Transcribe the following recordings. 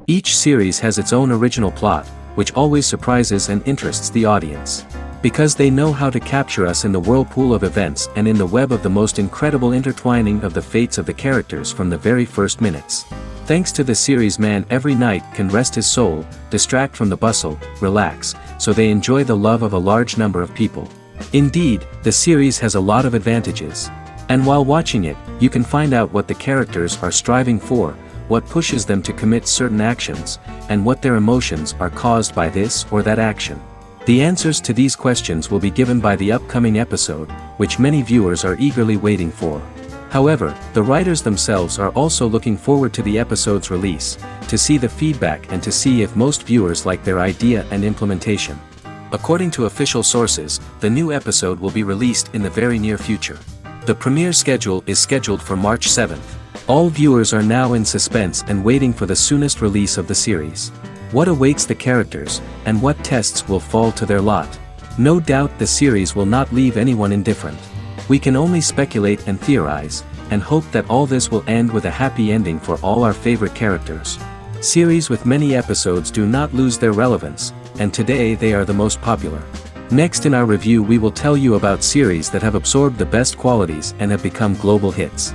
Each series has its own original plot, which always surprises and interests the audience. Because they know how to capture us in the whirlpool of events and in the web of the most incredible intertwining of the fates of the characters from the very first minutes. Thanks to the series, man every night can rest his soul, distract from the bustle, relax, so they enjoy the love of a large number of people. Indeed, the series has a lot of advantages. And while watching it, you can find out what the characters are striving for, what pushes them to commit certain actions, and what their emotions are caused by this or that action. The answers to these questions will be given by the upcoming episode, which many viewers are eagerly waiting for. However, the writers themselves are also looking forward to the episode's release, to see the feedback and to see if most viewers like their idea and implementation. According to official sources, the new episode will be released in the very near future. The premiere schedule is scheduled for March 7th. All viewers are now in suspense and waiting for the soonest release of the series. What awaits the characters, and what tests will fall to their lot? No doubt the series will not leave anyone indifferent. We can only speculate and theorize, and hope that all this will end with a happy ending for all our favorite characters. Series with many episodes do not lose their relevance, and today they are the most popular. Next in our review we will tell you about series that have absorbed the best qualities and have become global hits.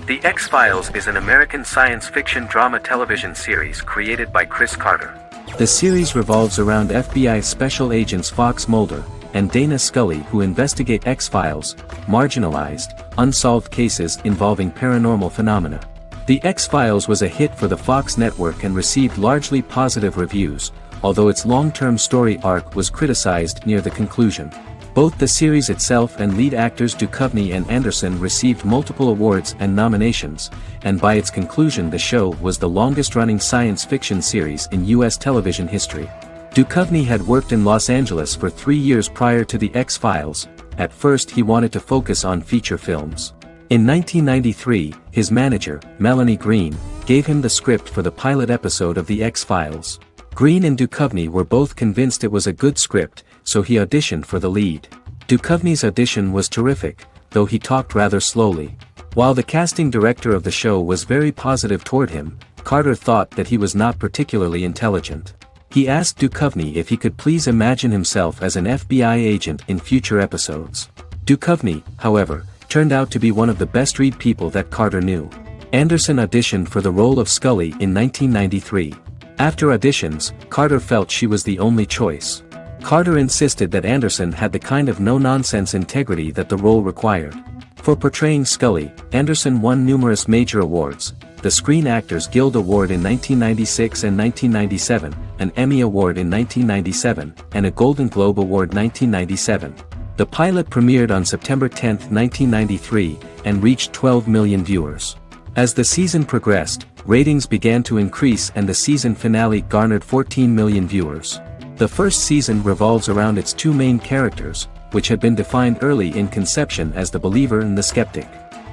The X-Files is an American science fiction drama television series created by Chris Carter. The series revolves around FBI special agents Fox Mulder and Dana Scully, who investigate X-Files, marginalized, unsolved cases involving paranormal phenomena. The X-Files was a hit for the Fox network and received largely positive reviews, although its long-term story arc was criticized near the conclusion. Both the series itself and lead actors Duchovny and Anderson received multiple awards and nominations, and by its conclusion the show was the longest-running science fiction series in U.S. television history. Duchovny had worked in Los Angeles for 3 years prior to The X-Files. At first he wanted to focus on feature films. In 1993, his manager, Melanie Green, gave him the script for the pilot episode of The X-Files. Green and Duchovny were both convinced it was a good script, so he auditioned for the lead. Duchovny's audition was terrific, though he talked rather slowly. While the casting director of the show was very positive toward him, Carter thought that he was not particularly intelligent. He asked Duchovny if he could please imagine himself as an FBI agent in future episodes. Duchovny, however, turned out to be one of the best-read people that Carter knew. Anderson auditioned for the role of Scully in 1993. After auditions, Carter felt she was the only choice. Carter insisted that Anderson had the kind of no-nonsense integrity that the role required. For portraying Scully, Anderson won numerous major awards, the Screen Actors Guild Award in 1996 and 1997, an Emmy Award in 1997, and a Golden Globe Award 1997. The pilot premiered on September 10, 1993, and reached 12 million viewers. As the season progressed, ratings began to increase and the season finale garnered 14 million viewers. The first season revolves around its two main characters, which had been defined early in conception as the believer and the skeptic.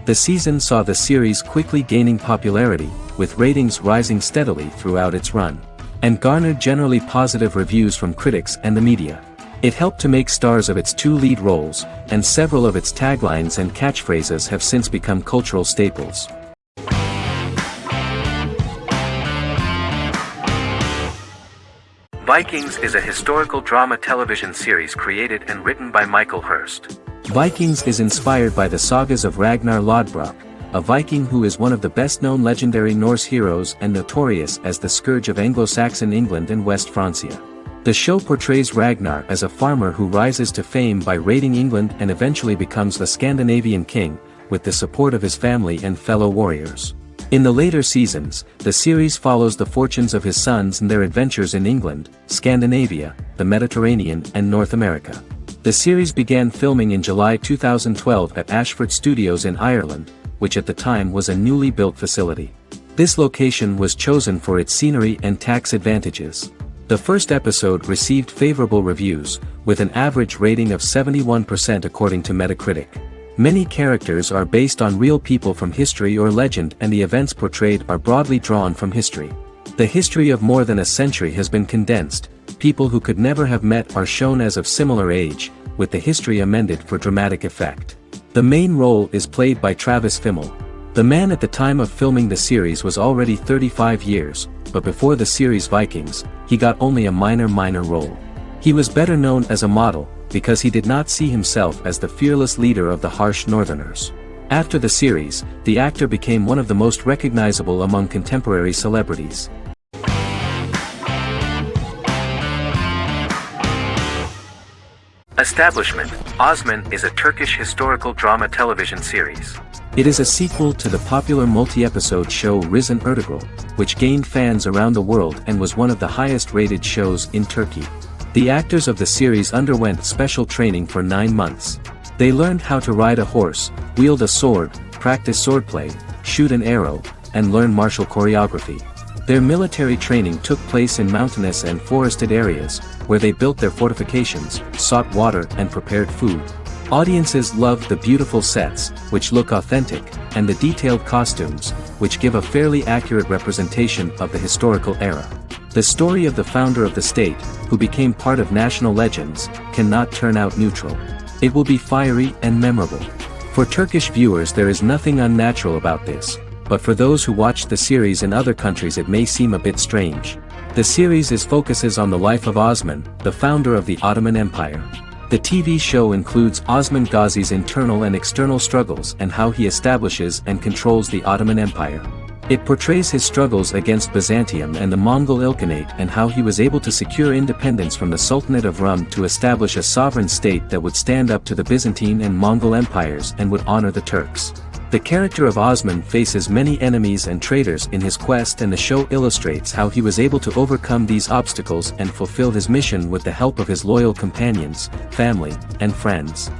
The season saw the series quickly gaining popularity, with ratings rising steadily throughout its run, and garnered generally positive reviews from critics and the media. It helped to make stars of its two lead roles, and several of its taglines and catchphrases have since become cultural staples. Vikings is a historical drama television series created and written by Michael Hurst. Vikings is inspired by the sagas of Ragnar Lodbrok, a Viking who is one of the best-known legendary Norse heroes and notorious as the scourge of Anglo-Saxon England and West Francia. The show portrays Ragnar as a farmer who rises to fame by raiding England and eventually becomes the Scandinavian king, with the support of his family and fellow warriors. In the later seasons, the series follows the fortunes of his sons and their adventures in England, Scandinavia, the Mediterranean and North America. The series began filming in July 2012 at Ashford Studios in Ireland, which at the time was a newly built facility. This location was chosen for its scenery and tax advantages. The first episode received favorable reviews, with an average rating of 71% according to Metacritic. Many characters are based on real people from history or legend, and the events portrayed are broadly drawn from history. The history of more than a century has been condensed. People who could never have met are shown as of similar age, with the history amended for dramatic effect. The main role is played by Travis Fimmel. The man at the time of filming the series was already 35 years, but before the series Vikings, he got only a minor role. He was better known as a model, because he did not see himself as the fearless leader of the harsh Northerners. After the series, the actor became one of the most recognizable among contemporary celebrities. Establishment: Osman is a Turkish historical drama television series. It is a sequel to the popular multi-episode show Risen Ertugrul, which gained fans around the world and was one of the highest-rated shows in Turkey. The actors of the series underwent special training for 9 months. They learned how to ride a horse, wield a sword, practice swordplay, shoot an arrow, and learn martial choreography. Their military training took place in mountainous and forested areas, where they built their fortifications, sought water and prepared food. Audiences loved the beautiful sets, which look authentic, and the detailed costumes, which give a fairly accurate representation of the historical era. The story of the founder of the state, who became part of national legends, cannot turn out neutral. It will be fiery and memorable. For Turkish viewers there is nothing unnatural about this, but for those who watch the series in other countries it may seem a bit strange. The series focuses on the life of Osman, the founder of the Ottoman Empire. The TV show includes Osman Ghazi's internal and external struggles and how he establishes and controls the Ottoman Empire. It portrays his struggles against Byzantium and the Mongol Ilkhanate and how he was able to secure independence from the Sultanate of Rum to establish a sovereign state that would stand up to the Byzantine and Mongol empires and would honor the Turks. The character of Osman faces many enemies and traitors in his quest, and the show illustrates how he was able to overcome these obstacles and fulfill his mission with the help of his loyal companions, family, and friends.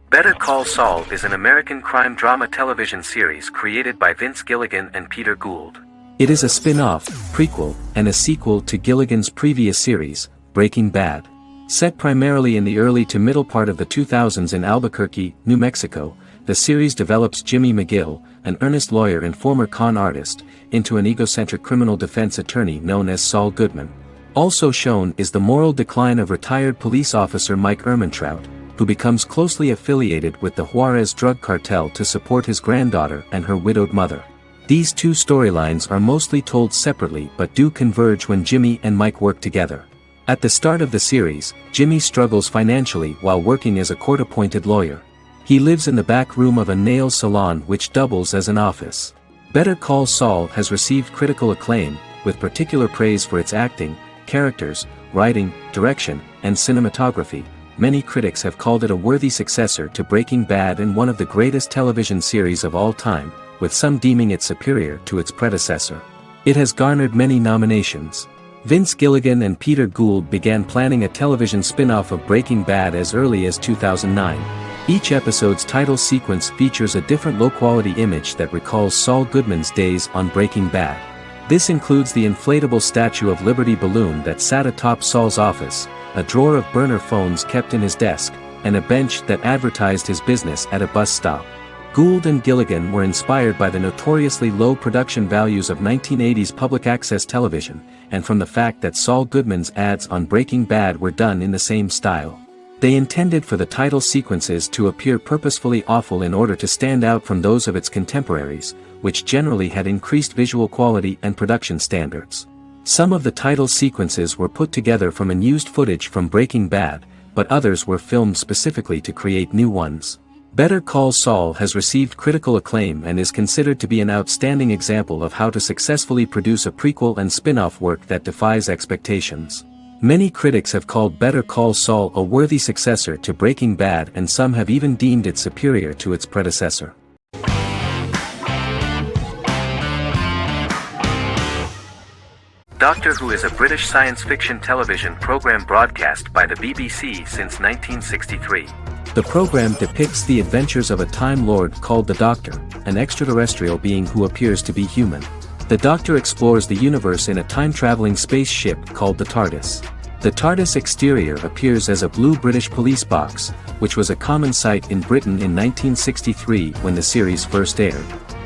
Better Call Saul is an American crime drama television series created by Vince Gilligan and Peter Gould. It is a spin-off, prequel, and a sequel to Gilligan's previous series, Breaking Bad. Set primarily in the early to middle part of the 2000s in Albuquerque, New Mexico, the series develops Jimmy McGill, an earnest lawyer and former con artist, into an egocentric criminal defense attorney known as Saul Goodman. Also shown is the moral decline of retired police officer Mike Ehrmantraut, who becomes closely affiliated with the Juarez drug cartel to support his granddaughter and her widowed mother. These two storylines are mostly told separately but do converge when Jimmy and Mike work together. At the start of the series, Jimmy struggles financially while working as a court-appointed lawyer. He lives in the back room of a nail salon which doubles as an office. Better Call Saul has received critical acclaim, with particular praise for its acting, characters, writing, direction, and cinematography. Many critics have called it a worthy successor to Breaking Bad and one of the greatest television series of all time, with some deeming it superior to its predecessor. It has garnered many nominations. Vince Gilligan and Peter Gould began planning a television spin-off of Breaking Bad as early as 2009. Each episode's title sequence features a different low-quality image that recalls Saul Goodman's days on Breaking Bad. This includes the inflatable Statue of Liberty balloon that sat atop Saul's office, a drawer of burner phones kept in his desk, and a bench that advertised his business at a bus stop. Gould and Gilligan were inspired by the notoriously low production values of 1980s public access television, and from the fact that Saul Goodman's ads on Breaking Bad were done in the same style. They intended for the title sequences to appear purposefully awful in order to stand out from those of its contemporaries, which generally had increased visual quality and production standards. Some of the title sequences were put together from unused footage from Breaking Bad, but others were filmed specifically to create new ones. Better Call Saul has received critical acclaim and is considered to be an outstanding example of how to successfully produce a prequel and spin-off work that defies expectations. Many critics have called Better Call Saul a worthy successor to Breaking Bad, and some have even deemed it superior to its predecessor. Doctor Who is a British science fiction television program broadcast by the BBC since 1963. The program depicts the adventures of a Time Lord called the Doctor, an extraterrestrial being who appears to be human. The Doctor explores the universe in a time-traveling spaceship called the TARDIS. The TARDIS exterior appears as a blue British police box, which was a common sight in Britain in 1963 when the series first aired.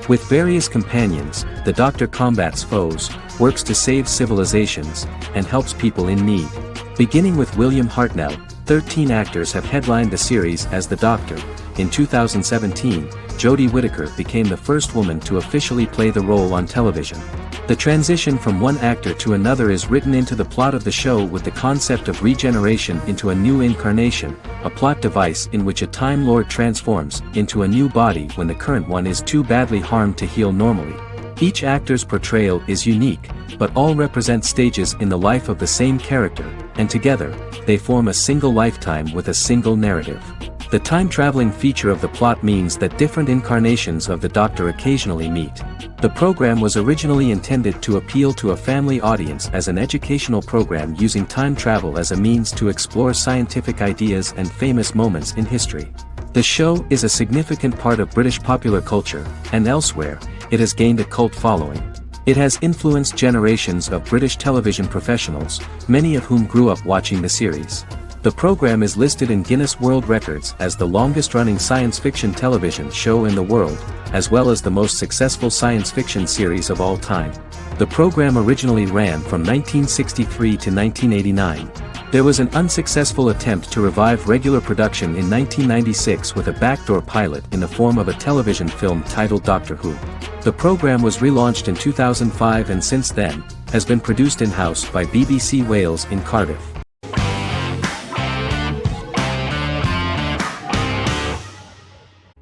With various companions, the Doctor combats foes, works to save civilizations, and helps people in need. Beginning with William Hartnell, 13 actors have headlined the series as the Doctor. In 2017, Jodie Whittaker became the first woman to officially play the role on television. The transition from one actor to another is written into the plot of the show with the concept of regeneration into a new incarnation, a plot device in which a Time Lord transforms into a new body when the current one is too badly harmed to heal normally. Each actor's portrayal is unique, but all represent stages in the life of the same character, and together, they form a single lifetime with a single narrative. The time-traveling feature of the plot means that different incarnations of the Doctor occasionally meet. The program was originally intended to appeal to a family audience as an educational program using time travel as a means to explore scientific ideas and famous moments in history. The show is a significant part of British popular culture, and elsewhere, it has gained a cult following. It has influenced generations of British television professionals, many of whom grew up watching the series. The program is listed in Guinness World Records as the longest-running science fiction television show in the world, as well as the most successful science fiction series of all time. The program originally ran from 1963 to 1989. There was an unsuccessful attempt to revive regular production in 1996 with a backdoor pilot in the form of a television film titled Doctor Who. The program was relaunched in 2005 and since then, has been produced in-house by BBC Wales in Cardiff.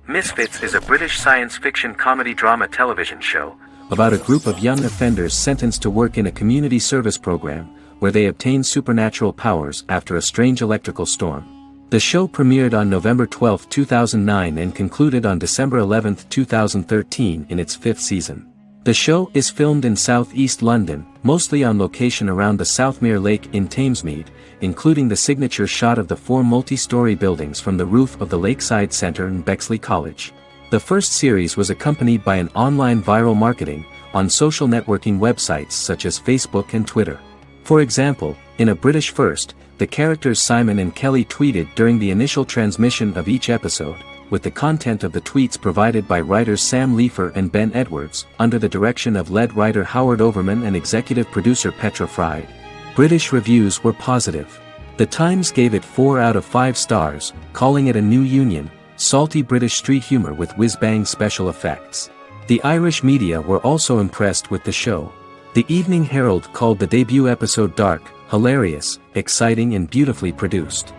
Misfits is a British science fiction comedy drama television show about a group of young offenders sentenced to work in a community service program, where they obtain supernatural powers after a strange electrical storm. The show premiered on November 12, 2009 and concluded on December 11, 2013 in its 5th season. The show is filmed in southeast London, mostly on location around the Southmere Lake in Thamesmead, including the signature shot of the 4 multi-story buildings from the roof of the Lakeside Centre in Bexley College. The first series was accompanied by an online viral marketing on social networking websites such as Facebook and Twitter. For example, in a British first, the characters Simon and Kelly tweeted during the initial transmission of each episode, with the content of the tweets provided by writers Sam Leifer and Ben Edwards, under the direction of lead writer Howard Overman and executive producer Petra Fried. British reviews were positive. The Times gave it 4 out of 5 stars, calling it a new union, salty British street humour with whiz-bang special effects. The Irish media were also impressed with the show. The Evening Herald called the debut episode dark, hilarious, exciting and beautifully produced.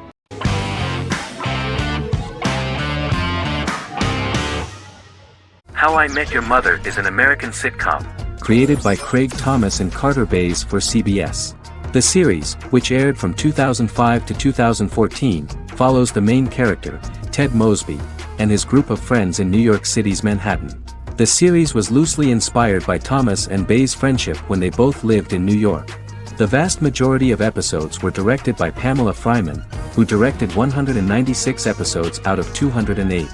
How I Met Your Mother is an American sitcom, created by Craig Thomas and Carter Bays for CBS. The series, which aired from 2005 to 2014, follows the main character, Ted Mosby, and his group of friends in New York City's Manhattan. The series was loosely inspired by Thomas and Bays' friendship when they both lived in New York. The vast majority of episodes were directed by Pamela Fryman, who directed 196 episodes out of 208.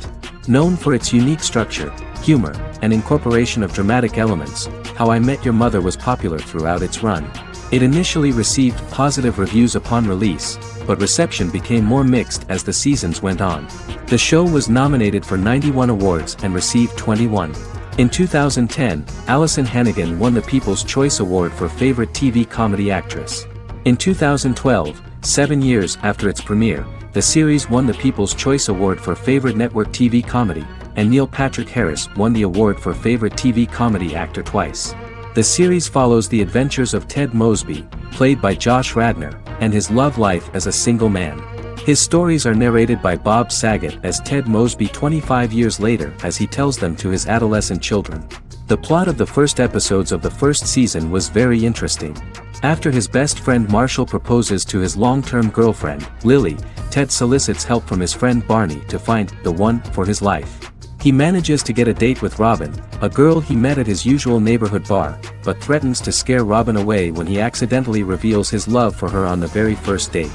Known for its unique structure, humor, and incorporation of dramatic elements, How I Met Your Mother was popular throughout its run. It initially received positive reviews upon release, but reception became more mixed as the seasons went on. The show was nominated for 91 awards and received 21. In 2010, Alison Hannigan won the People's Choice Award for Favorite TV Comedy Actress. In 2012, 7 years after its premiere, the series won the People's Choice Award for Favorite Network TV Comedy, and Neil Patrick Harris won the award for Favorite TV Comedy Actor twice. The series follows the adventures of Ted Mosby, played by Josh Radnor, and his love life as a single man. His stories are narrated by Bob Saget as Ted Mosby 25 years later as he tells them to his adolescent children. The plot of the first episodes of the first season was very interesting. After his best friend Marshall proposes to his long-term girlfriend, Lily, Ted solicits help from his friend Barney to find the one for his life. He manages to get a date with Robin, a girl he met at his usual neighborhood bar, but threatens to scare Robin away when he accidentally reveals his love for her on the very first date.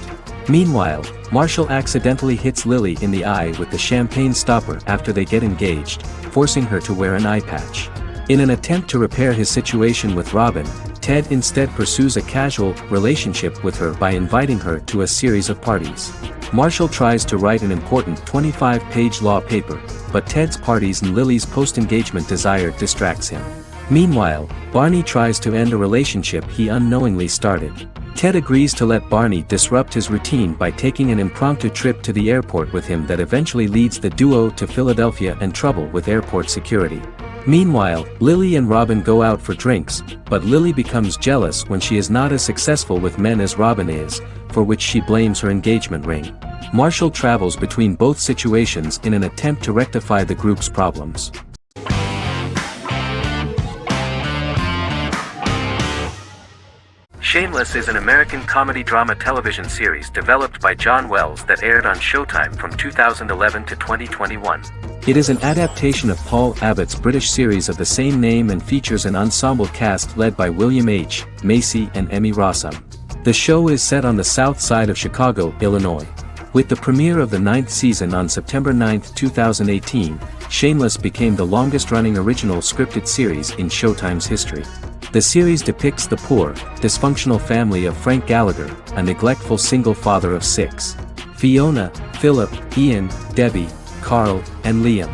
Meanwhile, Marshall accidentally hits Lily in the eye with the champagne stopper after they get engaged, forcing her to wear an eye patch. In an attempt to repair his situation with Robin, Ted instead pursues a casual relationship with her by inviting her to a series of parties. Marshall tries to write an important 25-page law paper, but Ted's parties and Lily's post-engagement desire distracts him. Meanwhile, Barney tries to end a relationship he unknowingly started. Ted agrees to let Barney disrupt his routine by taking an impromptu trip to the airport with him that eventually leads the duo to Philadelphia and trouble with airport security. Meanwhile, Lily and Robin go out for drinks, but Lily becomes jealous when she is not as successful with men as Robin is, for which she blames her engagement ring. Marshall travels between both situations in an attempt to rectify the group's problems. Shameless is an American comedy drama television series developed by John Wells that aired on Showtime from 2011 to 2021. It is an adaptation of Paul Abbott's British series of the same name and features an ensemble cast led by William H. Macy and Emmy Rossum. The show is set on the south side of Chicago, Illinois. With the premiere of the 9th season on September 9, 2018, Shameless became the longest-running original scripted series in Showtime's history. The series depicts the poor, dysfunctional family of Frank Gallagher, a neglectful single father of 6. Fiona, Philip, Ian, Debbie, Carl, and Liam.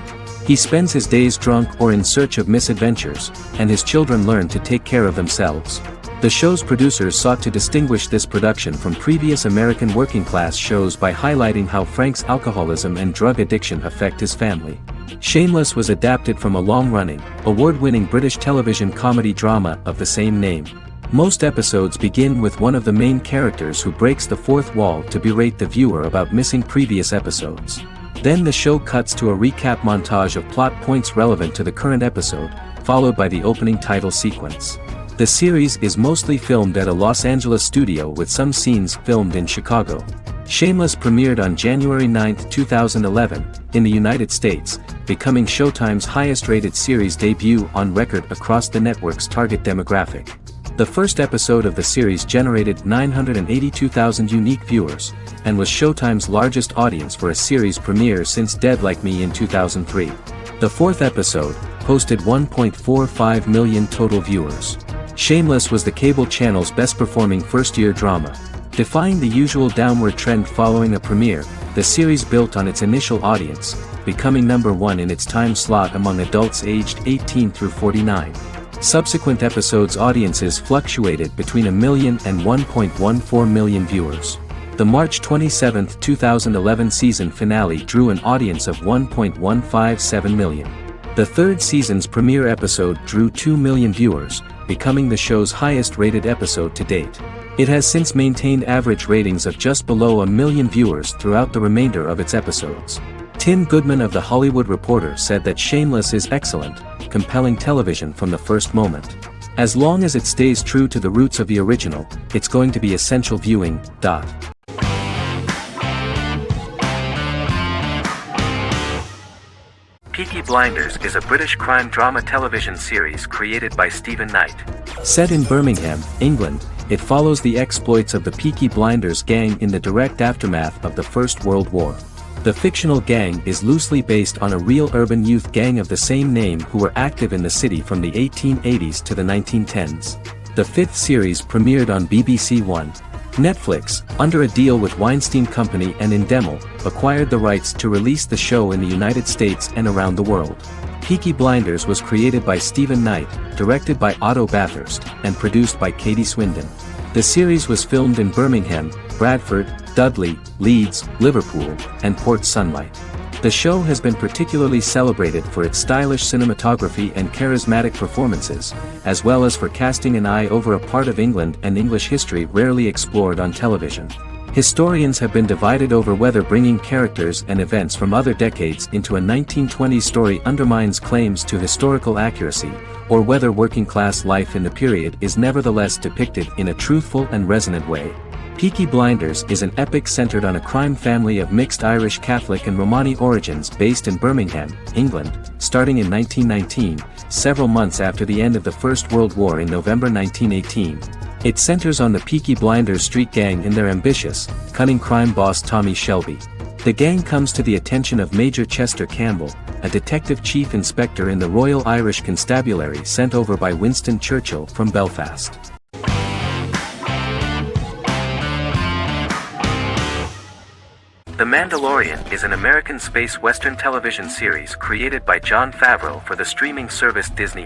He spends his days drunk or in search of misadventures, and his children learn to take care of themselves. The show's producers sought to distinguish this production from previous American working-class shows by highlighting how Frank's alcoholism and drug addiction affect his family. Shameless was adapted from a long-running, award-winning British television comedy drama of the same name. Most episodes begin with one of the main characters who breaks the fourth wall to berate the viewer about missing previous episodes. Then the show cuts to a recap montage of plot points relevant to the current episode, followed by the opening title sequence. The series is mostly filmed at a Los Angeles studio with some scenes filmed in Chicago. Shameless premiered on January 9, 2011, in the United States, becoming Showtime's highest-rated series debut on record across the network's target demographic. The first episode of the series generated 982,000 unique viewers, and was Showtime's largest audience for a series premiere since Dead Like Me in 2003. The fourth episode posted 1.45 million total viewers. Shameless was the cable channel's best-performing first-year drama. Defying the usual downward trend following a premiere, the series built on its initial audience, becoming number 1 in its time slot among adults aged 18 through 49. Subsequent episodes' audiences fluctuated between 1 million and 1.14 million viewers. The March 27, 2011 season finale drew an audience of 1.157 million. The third season's premiere episode drew 2 million viewers, becoming the show's highest-rated episode to date. It has since maintained average ratings of just below 1 million viewers throughout the remainder of its episodes. Tim Goodman of The Hollywood Reporter said that Shameless is excellent, compelling television from the first moment. As long as it stays true to the roots of the original, it's going to be essential viewing. Peaky Blinders is a British crime drama television series created by Stephen Knight. Set in Birmingham, England, it follows the exploits of the Peaky Blinders gang in the direct aftermath of the First World War. The fictional gang is loosely based on a real urban youth gang of the same name who were active in the city from the 1880s to the 1910s. The fifth series premiered on BBC One. Netflix, under a deal with Weinstein Company and Endemol, acquired the rights to release the show in the United States and around the world. Peaky Blinders was created by Stephen Knight, directed by Otto Bathurst, and produced by Katie Swindon. The series was filmed in Birmingham, Bradford, Dudley, Leeds, Liverpool, and Port Sunlight. The show has been particularly celebrated for its stylish cinematography and charismatic performances, as well as for casting an eye over a part of England and English history rarely explored on television. Historians have been divided over whether bringing characters and events from other decades into a 1920s story undermines claims to historical accuracy, or whether working-class life in the period is nevertheless depicted in a truthful and resonant way. Peaky Blinders is an epic centered on a crime family of mixed Irish Catholic and Romani origins based in Birmingham, England, starting in 1919, several months after the end of the First World War in November 1918. It centers on the Peaky Blinders street gang and their ambitious, cunning crime boss Tommy Shelby. The gang comes to the attention of Major Chester Campbell, a detective chief inspector in the Royal Irish Constabulary sent over by Winston Churchill from Belfast. The Mandalorian is an American space western television series created by Jon Favreau for the streaming service Disney+.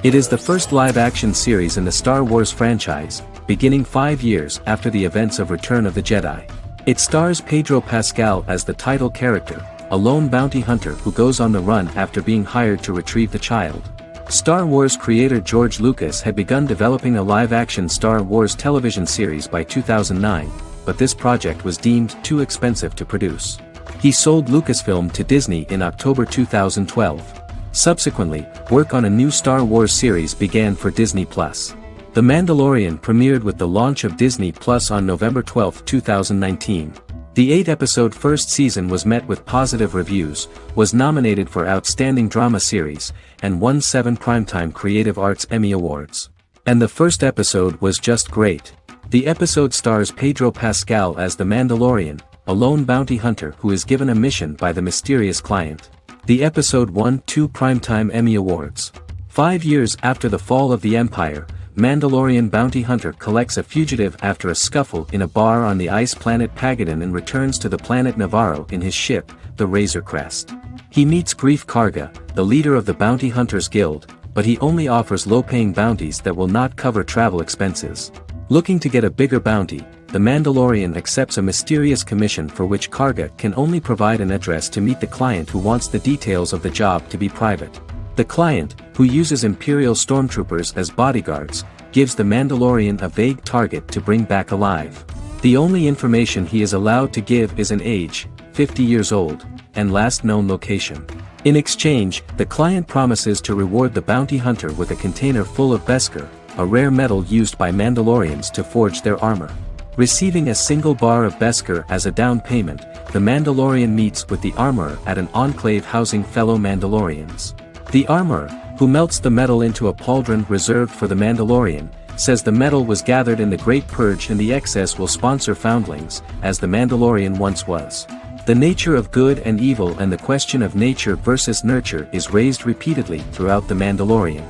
It is the first live-action series in the Star Wars franchise, beginning 5 years after the events of Return of the Jedi. It stars Pedro Pascal as the title character, a lone bounty hunter who goes on the run after being hired to retrieve the child. Star Wars creator George Lucas had begun developing a live-action Star Wars television series by 2009, but this project was deemed too expensive to produce. He sold Lucasfilm to Disney in October 2012. Subsequently, work on a new Star Wars series began for Disney+. The Mandalorian premiered with the launch of Disney+ on November 12, 2019. The 8-episode first season was met with positive reviews, was nominated for Outstanding Drama Series, and won 7 Primetime Creative Arts Emmy Awards. And the first episode was just great. The episode stars Pedro Pascal as the Mandalorian, a lone bounty hunter who is given a mission by the mysterious client. The episode won 2 Primetime Emmy Awards. 5 years after the fall of the Empire, Mandalorian bounty hunter collects a fugitive after a scuffle in a bar on the ice planet Pagadan and returns to the planet Navarro in his ship, the Razor Crest. He meets Grief Karga, the leader of the Bounty Hunters Guild, but he only offers low-paying bounties that will not cover travel expenses. Looking to get a bigger bounty, the Mandalorian accepts a mysterious commission for which Karga can only provide an address to meet the client who wants the details of the job to be private. The client, who uses Imperial stormtroopers as bodyguards, gives the Mandalorian a vague target to bring back alive. The only information he is allowed to give is an age, 50 years old, and last known location. In exchange, the client promises to reward the bounty hunter with a container full of Beskar, a rare metal used by Mandalorians to forge their armor. Receiving a single bar of Beskar as a down payment, the Mandalorian meets with the armorer at an enclave housing fellow Mandalorians. The armorer, who melts the metal into a pauldron reserved for the Mandalorian, says the metal was gathered in the Great Purge and the excess will sponsor foundlings, as the Mandalorian once was. The nature of good and evil and the question of nature versus nurture is raised repeatedly throughout The Mandalorian.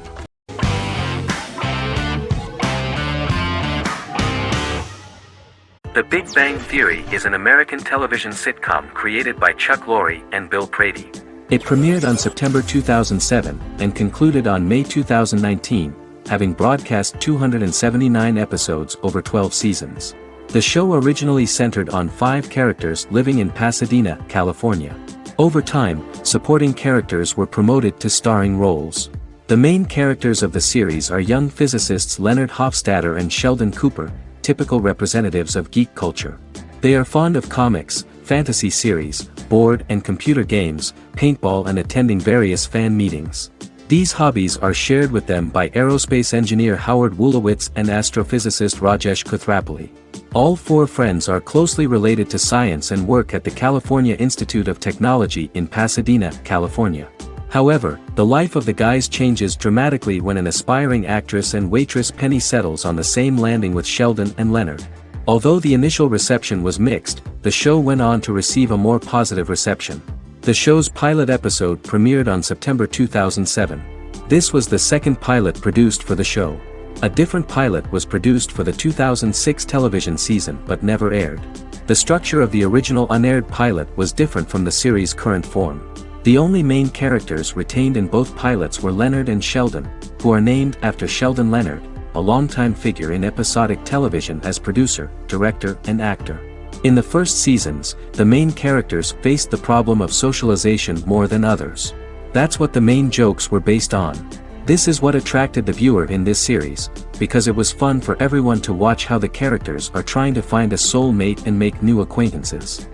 The Big Bang Theory is an American television sitcom created by Chuck Lorre and Bill Prady. It premiered on September 2007 and concluded on May 2019, having broadcast 279 episodes over 12 seasons. The show originally centered on 5 characters living in Pasadena, California. Over time, supporting characters were promoted to starring roles. The main characters of the series are young physicists Leonard Hofstadter and Sheldon Cooper, typical representatives of geek culture. They are fond of comics, fantasy series, board and computer games, paintball and attending various fan meetings. These hobbies are shared with them by aerospace engineer Howard Wolowitz and astrophysicist Rajesh Kuthrapalli. All 4 friends are closely related to science and work at the California Institute of Technology in Pasadena, California. However, the life of the guys changes dramatically when an aspiring actress and waitress Penny settles on the same landing with Sheldon and Leonard. Although the initial reception was mixed, the show went on to receive a more positive reception. The show's pilot episode premiered on September 2007. This was the second pilot produced for the show. A different pilot was produced for the 2006 television season but never aired. The structure of the original unaired pilot was different from the series' current form. The only main characters retained in both pilots were Leonard and Sheldon, who are named after Sheldon Leonard, a longtime figure in episodic television as producer, director, and actor. In the first seasons, the main characters faced the problem of socialization more than others. That's what the main jokes were based on. This is what attracted the viewer in this series, because it was fun for everyone to watch how the characters are trying to find a soul mate and make new acquaintances.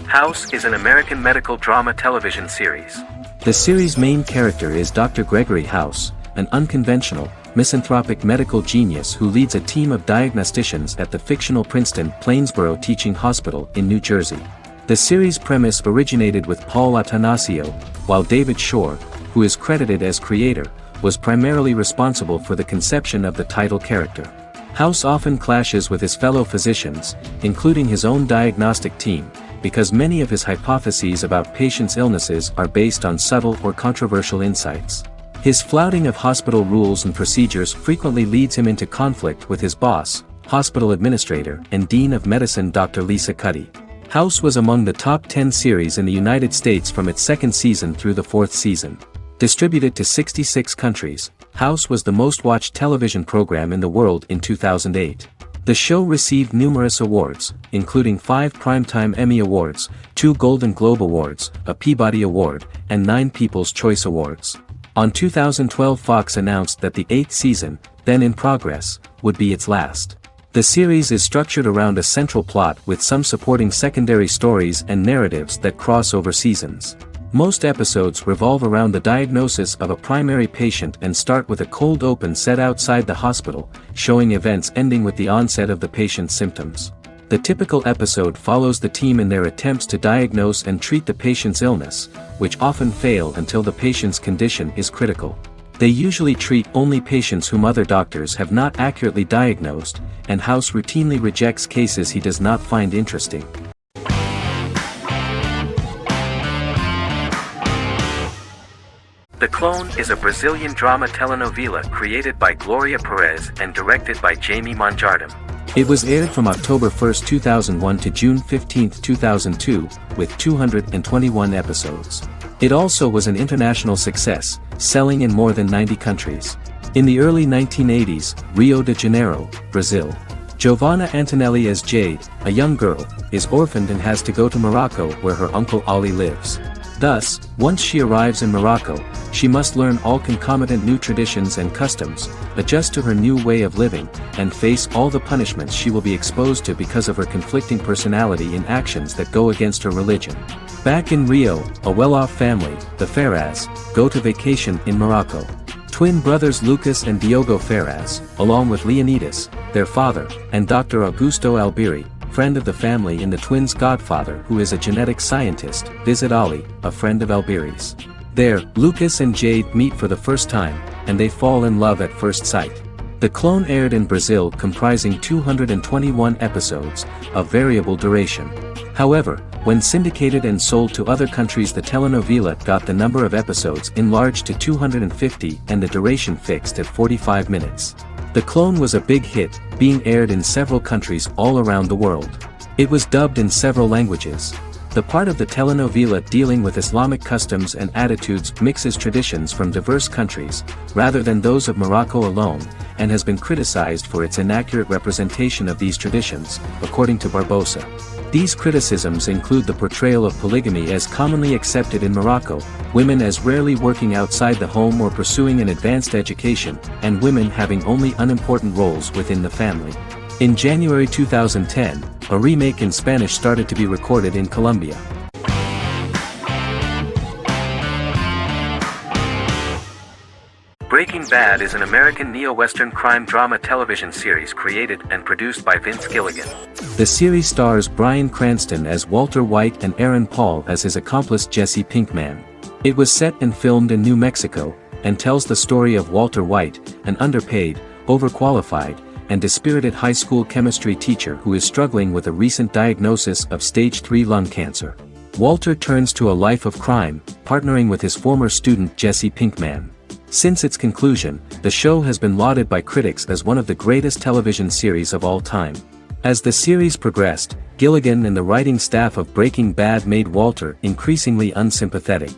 House is an American medical drama television series. The series' main character is Dr. Gregory House, an unconventional, misanthropic medical genius who leads a team of diagnosticians at the fictional Princeton Plainsboro Teaching Hospital in New Jersey. The series' premise originated with Paul Attanasio, while David Shore, who is credited as creator, was primarily responsible for the conception of the title character. House often clashes with his fellow physicians, including his own diagnostic team, because many of his hypotheses about patients' illnesses are based on subtle or controversial insights. His flouting of hospital rules and procedures frequently leads him into conflict with his boss, hospital administrator and dean of medicine Dr. Lisa Cuddy. House was among the top 10 series in the United States from its second season through the fourth season. Distributed to 66 countries, House was the most-watched television program in the world in 2008. The show received numerous awards, including 5 Primetime Emmy Awards, 2 Golden Globe Awards, a Peabody Award, and 9 People's Choice Awards. On 2012 Fox announced that the 8th season, then in progress, would be its last. The series is structured around a central plot with some supporting secondary stories and narratives that cross over seasons. Most episodes revolve around the diagnosis of a primary patient and start with a cold open set outside the hospital, showing events ending with the onset of the patient's symptoms. The typical episode follows the team in their attempts to diagnose and treat the patient's illness, which often fail until the patient's condition is critical. They usually treat only patients whom other doctors have not accurately diagnosed, and House routinely rejects cases he does not find interesting. The Clone is a Brazilian drama telenovela created by Gloria Perez and directed by Jamie Monjardim. It was aired from October 1, 2001 to June 15, 2002, with 221 episodes. It also was an international success, selling in more than 90 countries. In the early 1980s, Rio de Janeiro, Brazil. Giovanna Antonelli as Jade, a young girl, is orphaned and has to go to Morocco where her uncle Ali lives. Thus, once she arrives in Morocco, she must learn all concomitant new traditions and customs, adjust to her new way of living, and face all the punishments she will be exposed to because of her conflicting personality in actions that go against her religion. Back in Rio, a well-off family, the Ferraz, go to vacation in Morocco. Twin brothers Lucas and Diogo Ferraz, along with Leonidas, their father, and Dr. Augusto Albiri, friend of the family and the twins' godfather who is a genetic scientist, visit Ali, a friend of Albiri's. There, Lucas and Jade meet for the first time, and they fall in love at first sight. The Clone aired in Brazil comprising 221 episodes, of variable duration. However, when syndicated and sold to other countries the telenovela got the number of episodes enlarged to 250 and the duration fixed at 45 minutes. The Clone was a big hit, being aired in several countries all around the world. It was dubbed in several languages. The part of the telenovela dealing with Islamic customs and attitudes mixes traditions from diverse countries, rather than those of Morocco alone, and has been criticized for its inaccurate representation of these traditions, according to Barbosa. These criticisms include the portrayal of polygamy as commonly accepted in Morocco, women as rarely working outside the home or pursuing an advanced education, and women having only unimportant roles within the family. In January 2010, a remake in Spanish started to be recorded in Colombia. Breaking Bad is an American neo-Western crime drama television series created and produced by Vince Gilligan. The series stars Bryan Cranston as Walter White and Aaron Paul as his accomplice Jesse Pinkman. It was set and filmed in New Mexico, and tells the story of Walter White, an underpaid, overqualified, and dispirited high school chemistry teacher who is struggling with a recent diagnosis of stage 3 lung cancer. Walter turns to a life of crime, partnering with his former student Jesse Pinkman. Since its conclusion, the show has been lauded by critics as one of the greatest television series of all time. As the series progressed, Gilligan and the writing staff of Breaking Bad made Walter increasingly unsympathetic.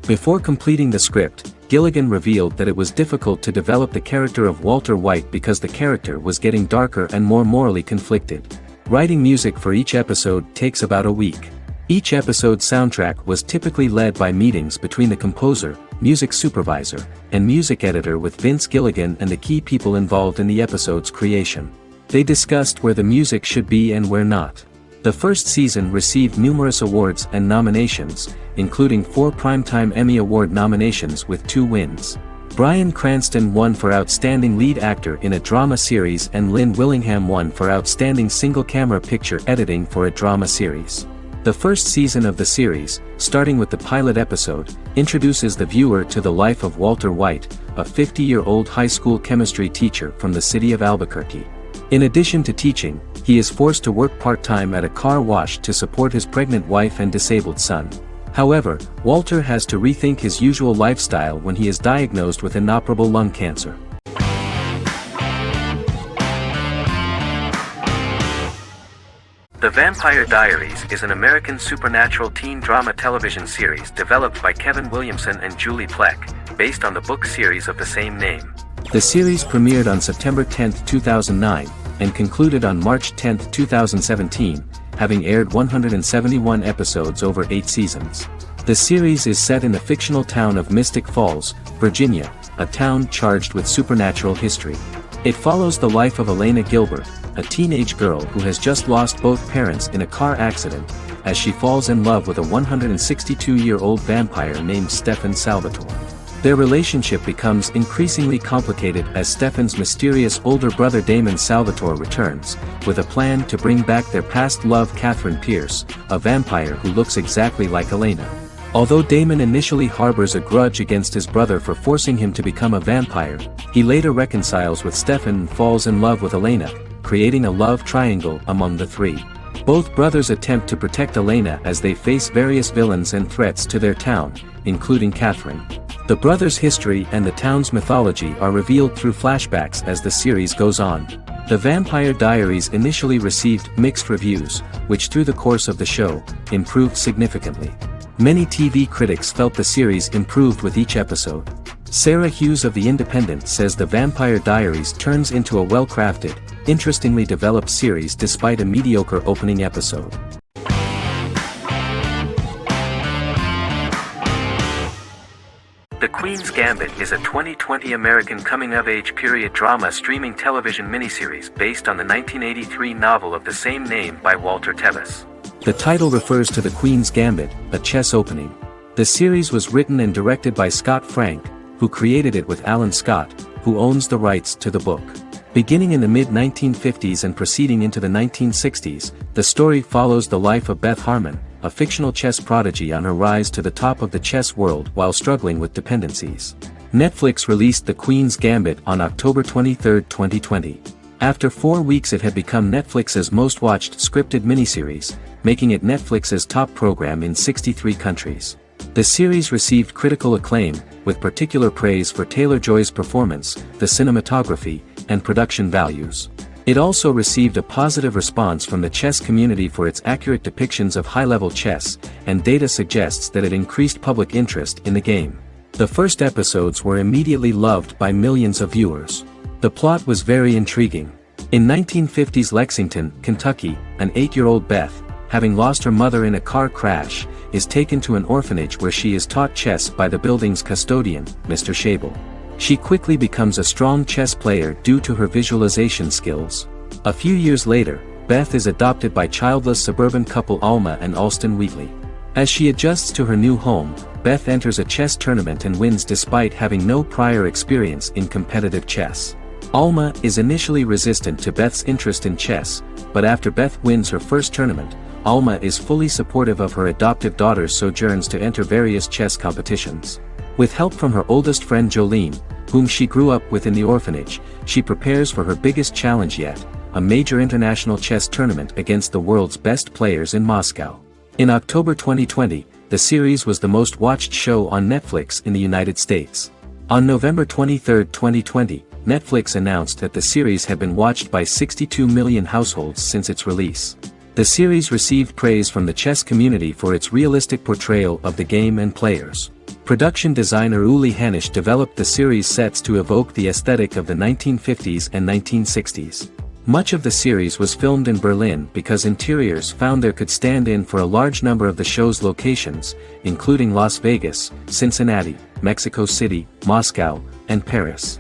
Before completing the script, Gilligan revealed that it was difficult to develop the character of Walter White because the character was getting darker and more morally conflicted. Writing music for each episode takes about a week. Each episode's soundtrack was typically led by meetings between the composer, music supervisor, and music editor with Vince Gilligan and the key people involved in the episode's creation. They discussed where the music should be and where not. The first season received numerous awards and nominations, including 4 Primetime Emmy Award nominations with 2 wins. Bryan Cranston won for Outstanding Lead Actor in a Drama Series and Lynn Willingham won for Outstanding Single-Camera Picture Editing for a Drama Series. The first season of the series, starting with the pilot episode, introduces the viewer to the life of Walter White, a 50-year-old high school chemistry teacher from the city of Albuquerque. In addition to teaching, he is forced to work part-time at a car wash to support his pregnant wife and disabled son. However, Walter has to rethink his usual lifestyle when he is diagnosed with inoperable lung cancer. The Vampire Diaries is an American supernatural teen drama television series developed by Kevin Williamson and Julie Plec, based on the book series of the same name. The series premiered on September 10, 2009, and concluded on March 10, 2017, having aired 171 episodes over 8 seasons. The series is set in the fictional town of Mystic Falls, Virginia, a town charged with supernatural history. It follows the life of Elena Gilbert, a teenage girl who has just lost both parents in a car accident, as she falls in love with a 162-year-old vampire named Stefan Salvatore. Their relationship becomes increasingly complicated as Stefan's mysterious older brother Damon Salvatore returns, with a plan to bring back their past love Catherine Pierce, a vampire who looks exactly like Elena. Although Damon initially harbors a grudge against his brother for forcing him to become a vampire, he later reconciles with Stefan and falls in love with Elena, creating a love triangle among the three. Both brothers attempt to protect Elena as they face various villains and threats to their town, including Catherine. The brothers' history and the town's mythology are revealed through flashbacks as the series goes on. The Vampire Diaries initially received mixed reviews, which through the course of the show, improved significantly. Many TV critics felt the series improved with each episode. Sarah Hughes of The Independent says The Vampire Diaries turns into a well-crafted, interestingly developed series despite a mediocre opening episode. The Queen's Gambit is a 2020 American coming-of-age period drama streaming television miniseries based on the 1983 novel of the same name by Walter Tevis. The title refers to the Queen's Gambit, a chess opening. The series was written and directed by Scott Frank, who created it with Alan Scott, who owns the rights to the book. Beginning in the mid-1950s and proceeding into the 1960s, the story follows the life of Beth Harmon, a fictional chess prodigy on her rise to the top of the chess world while struggling with dependencies. Netflix released The Queen's Gambit on October 23, 2020. After 4 weeks it had become Netflix's most watched scripted miniseries, making it Netflix's top program in 63 countries. The series received critical acclaim, with particular praise for Taylor-Joy's performance, the cinematography, and production values. It also received a positive response from the chess community for its accurate depictions of high-level chess, and data suggests that it increased public interest in the game. The first episodes were immediately loved by millions of viewers. The plot was very intriguing. In 1950s Lexington, Kentucky, an 8-year-old Beth, having lost her mother in a car crash, is taken to an orphanage where she is taught chess by the building's custodian, Mr. Schabel. She quickly becomes a strong chess player due to her visualization skills. A few years later, Beth is adopted by childless suburban couple Alma and Alston Wheatley. As she adjusts to her new home, Beth enters a chess tournament and wins despite having no prior experience in competitive chess. Alma is initially resistant to Beth's interest in chess, but after Beth wins her first tournament, Alma is fully supportive of her adoptive daughter's sojourns to enter various chess competitions. With help from her oldest friend Jolene, whom she grew up with in the orphanage, she prepares for her biggest challenge yet, a major international chess tournament against the world's best players in Moscow. In October 2020, the series was the most watched show on Netflix in the United States. On November 23, 2020, Netflix announced that the series had been watched by 62 million households since its release. The series received praise from the chess community for its realistic portrayal of the game and players. Production designer Uli Hanisch developed the series sets to evoke the aesthetic of the 1950s and 1960s. Much of the series was filmed in Berlin because interiors found there could stand in for a large number of the show's locations, including Las Vegas, Cincinnati, Mexico City, Moscow, and Paris.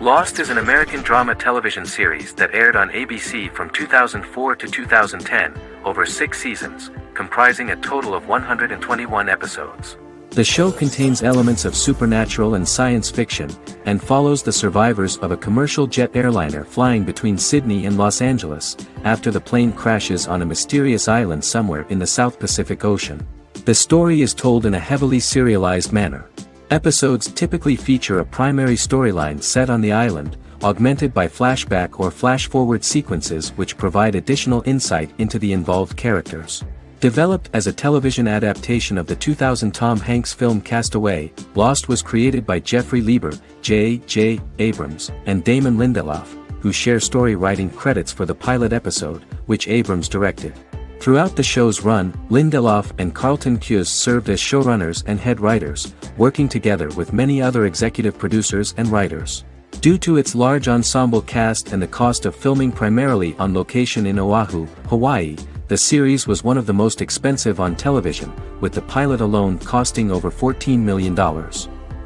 Lost is an American drama television series that aired on ABC from 2004 to 2010, over 6 seasons, comprising a total of 121 episodes. The show contains elements of supernatural and science fiction, and follows the survivors of a commercial jet airliner flying between Sydney and Los Angeles, after the plane crashes on a mysterious island somewhere in the South Pacific Ocean. The story is told in a heavily serialized manner. Episodes typically feature a primary storyline set on the island, augmented by flashback or flash-forward sequences which provide additional insight into the involved characters. Developed as a television adaptation of the 2000 Tom Hanks film Castaway, Lost was created by Jeffrey Lieber, J.J. Abrams, and Damon Lindelof, who share story writing credits for the pilot episode, which Abrams directed. Throughout the show's run, Lindelof and Carlton Cuse served as showrunners and head writers, working together with many other executive producers and writers. Due to its large ensemble cast and the cost of filming primarily on location in Oahu, Hawaii, the series was one of the most expensive on television, with the pilot alone costing over $14 million.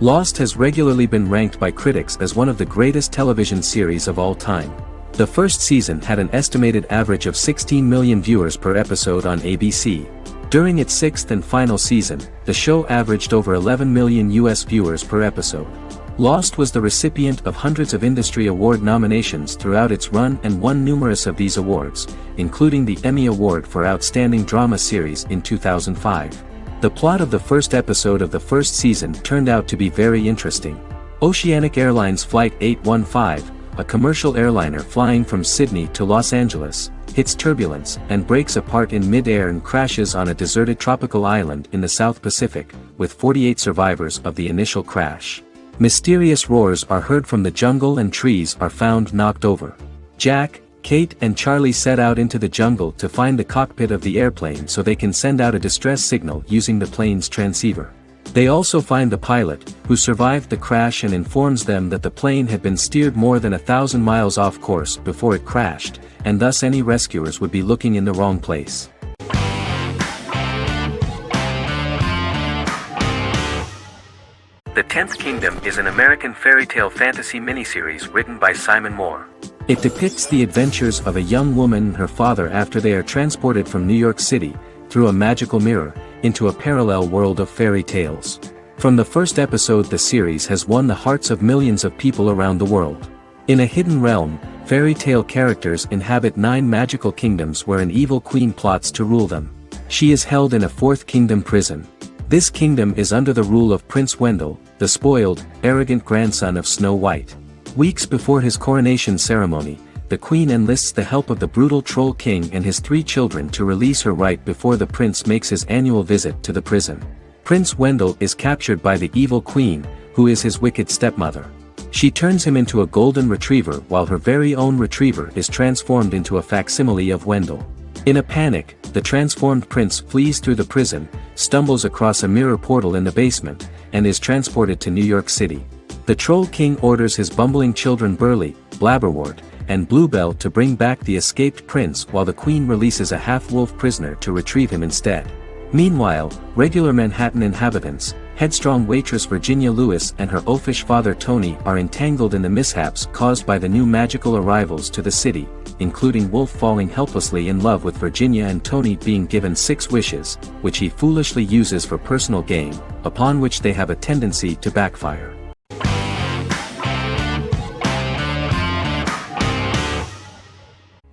Lost has regularly been ranked by critics as one of the greatest television series of all time. The first season had an estimated average of 16 million viewers per episode on ABC. During its sixth and final season, the show averaged over 11 million US viewers per episode. Lost was the recipient of hundreds of industry award nominations throughout its run and won numerous of these awards, including the Emmy Award for Outstanding Drama Series in 2005. The plot of the first episode of the first season turned out to be very interesting. Oceanic Airlines Flight 815, a commercial airliner flying from Sydney to Los Angeles, hits turbulence and breaks apart in mid-air and crashes on a deserted tropical island in the South Pacific, with 48 survivors of the initial crash. Mysterious roars are heard from the jungle and trees are found knocked over. Jack, Kate and Charlie set out into the jungle to find the cockpit of the airplane so they can send out a distress signal using the plane's transceiver. They also find the pilot, who survived the crash and informs them that the plane had been steered more than 1,000 miles off course before it crashed, and thus any rescuers would be looking in the wrong place. The Tenth Kingdom is an American fairy tale fantasy miniseries written by Simon Moore. It depicts the adventures of a young woman and her father after they are transported from New York City, through a magical mirror, into a parallel world of fairy tales. From the first episode, the series has won the hearts of millions of people around the world. In a hidden realm, fairy tale characters inhabit 9 magical kingdoms where an evil queen plots to rule them. She is held in a 4th kingdom prison. This kingdom is under the rule of Prince Wendell, the spoiled, arrogant grandson of Snow White. Weeks before his coronation ceremony, the queen enlists the help of the brutal Troll King and his 3 children to release her right before the prince makes his annual visit to the prison. Prince Wendell is captured by the evil queen, who is his wicked stepmother. She turns him into a golden retriever while her very own retriever is transformed into a facsimile of Wendell. In a panic, the transformed prince flees through the prison, stumbles across a mirror portal in the basement, and is transported to New York City. The Troll King orders his bumbling children Burley, Blabberwort, and Bluebell to bring back the escaped prince while the queen releases a half-wolf prisoner to retrieve him instead. Meanwhile, regular Manhattan inhabitants, headstrong waitress Virginia Lewis and her oafish father Tony are entangled in the mishaps caused by the new magical arrivals to the city, including Wolf falling helplessly in love with Virginia and Tony being given 6 wishes, which he foolishly uses for personal gain, upon which they have a tendency to backfire.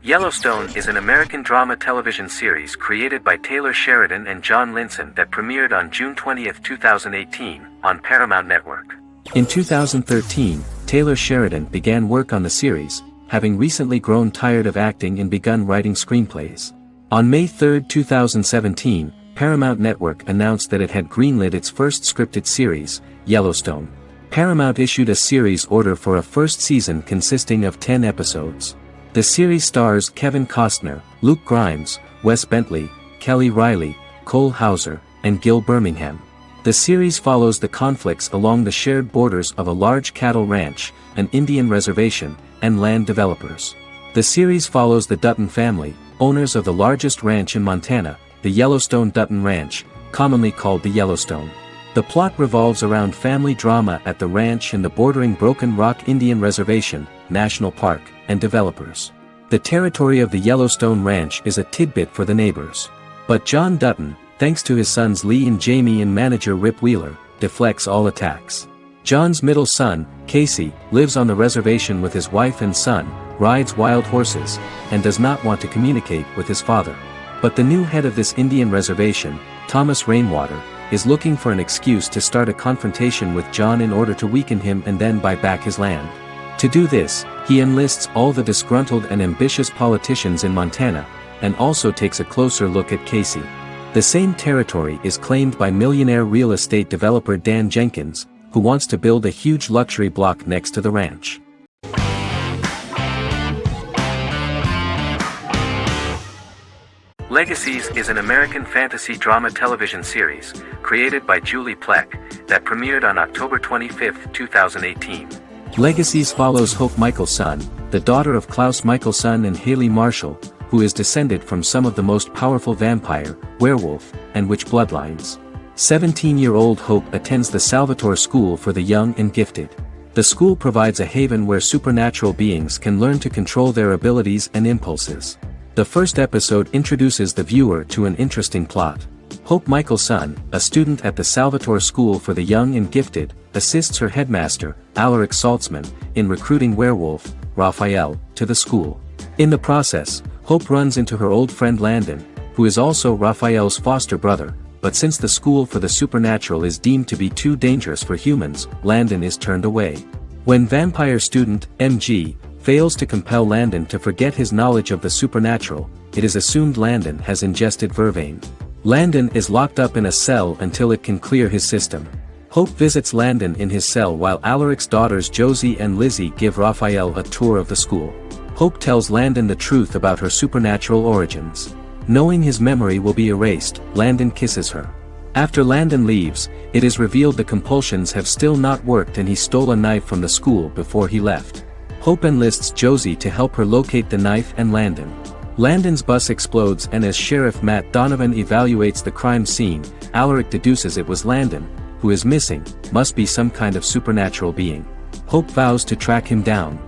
Yellowstone is an American drama television series created by Taylor Sheridan and John Linson that premiered on June 20, 2018, on Paramount Network. In 2013, Taylor Sheridan began work on the series, having recently grown tired of acting and begun writing screenplays. On May 3, 2017, Paramount Network announced that it had greenlit its first scripted series, Yellowstone. Paramount issued a series order for a first season consisting of 10 episodes. The series stars Kevin Costner, Luke Grimes, Wes Bentley, Kelly Riley, Cole Hauser, and Gil Birmingham. The series follows the conflicts along the shared borders of a large cattle ranch, an Indian reservation, and land developers. The series follows the Dutton family, owners of the largest ranch in Montana, the Yellowstone Dutton Ranch, commonly called the Yellowstone. The plot revolves around family drama at the ranch and the bordering Broken Rock Indian Reservation, National Park, and developers. The territory of the Yellowstone Ranch is a tidbit for the neighbors. But John Dutton, thanks to his sons Lee and Jamie and manager Rip Wheeler, deflects all attacks. John's middle son, Casey, lives on the reservation with his wife and son, rides wild horses, and does not want to communicate with his father. But the new head of this Indian reservation, Thomas Rainwater, is looking for an excuse to start a confrontation with John in order to weaken him and then buy back his land. To do this, he enlists all the disgruntled and ambitious politicians in Montana, and also takes a closer look at Casey. The same territory is claimed by millionaire real estate developer Dan Jenkins, who wants to build a huge luxury block next to the ranch. Legacies is an American fantasy drama television series, created by Julie Plec, that premiered on October 25, 2018. Legacies follows Hope Michelson, the daughter of Klaus Michelson and Haley Marshall, who is descended from some of the most powerful vampire, werewolf, and witch bloodlines. 17-year-old Hope attends the Salvatore School for the Young and Gifted. The school provides a haven where supernatural beings can learn to control their abilities and impulses. The first episode introduces the viewer to an interesting plot. Hope Michelson, a student at the Salvatore School for the Young and Gifted, assists her headmaster, Alaric Saltzman, in recruiting werewolf, Raphael, to the school. In the process, Hope runs into her old friend Landon, who is also Raphael's foster brother, but since the school for the supernatural is deemed to be too dangerous for humans, Landon is turned away. When vampire student, MG, fails to compel Landon to forget his knowledge of the supernatural, it is assumed Landon has ingested vervain. Landon is locked up in a cell until it can clear his system. Hope visits Landon in his cell while Alaric's daughters Josie and Lizzie give Raphael a tour of the school. Hope tells Landon the truth about her supernatural origins. Knowing his memory will be erased, Landon kisses her. After Landon leaves, it is revealed the compulsions have still not worked and he stole a knife from the school before he left. Hope enlists Josie to help her locate the knife and Landon. Landon's bus explodes and as Sheriff Matt Donovan evaluates the crime scene, Alaric deduces it was Landon, who is missing, must be some kind of supernatural being. Hope vows to track him down.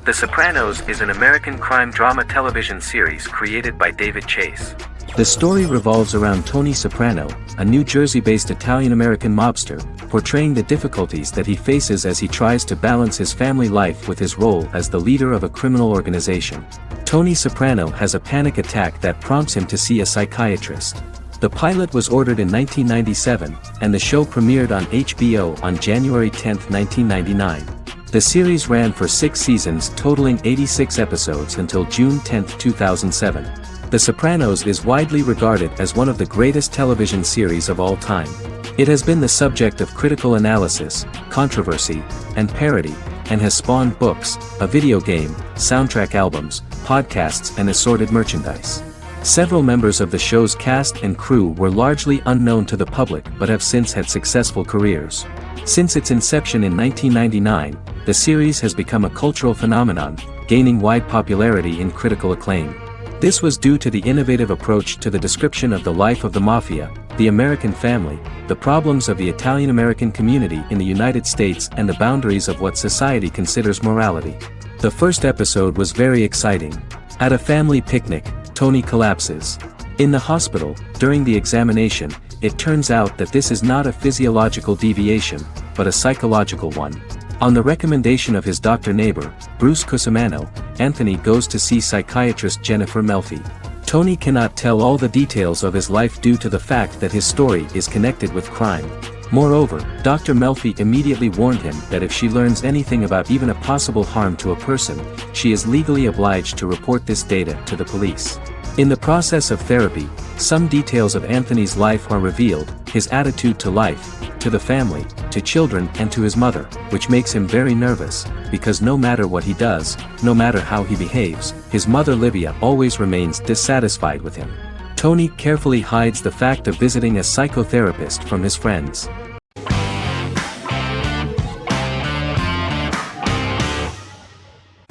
The Sopranos is an American crime drama television series created by David Chase. The story revolves around Tony Soprano, a New Jersey-based Italian-American mobster, portraying the difficulties that he faces as he tries to balance his family life with his role as the leader of a criminal organization. Tony Soprano has a panic attack that prompts him to see a psychiatrist. The pilot was ordered in 1997, and the show premiered on HBO on January 10, 1999. The series ran for 6 seasons totaling 86 episodes until June 10, 2007. The Sopranos is widely regarded as one of the greatest television series of all time. It has been the subject of critical analysis, controversy, and parody, and has spawned books, a video game, soundtrack albums, podcasts and assorted merchandise. Several members of the show's cast and crew were largely unknown to the public but have since had successful careers. Since its inception in 1999, the series has become a cultural phenomenon, gaining wide popularity and critical acclaim. This was due to the innovative approach to the description of the life of the mafia, the American family, the problems of the Italian-American community in the United States and the boundaries of what society considers morality. The first episode was very exciting. At a family picnic, Tony collapses. In the hospital, during the examination, it turns out that this is not a physiological deviation, but a psychological one. On the recommendation of his doctor neighbor, Bruce Cusimano, Anthony goes to see psychiatrist Jennifer Melfi. Tony cannot tell all the details of his life due to the fact that his story is connected with crime. Moreover, Dr. Melfi immediately warned him that if she learns anything about even a possible harm to a person, she is legally obliged to report this data to the police. In the process of therapy, some details of Anthony's life are revealed, his attitude to life, to the family, to children and to his mother, which makes him very nervous, because no matter what he does, no matter how he behaves, his mother Livia always remains dissatisfied with him. Tony carefully hides the fact of visiting a psychotherapist from his friends.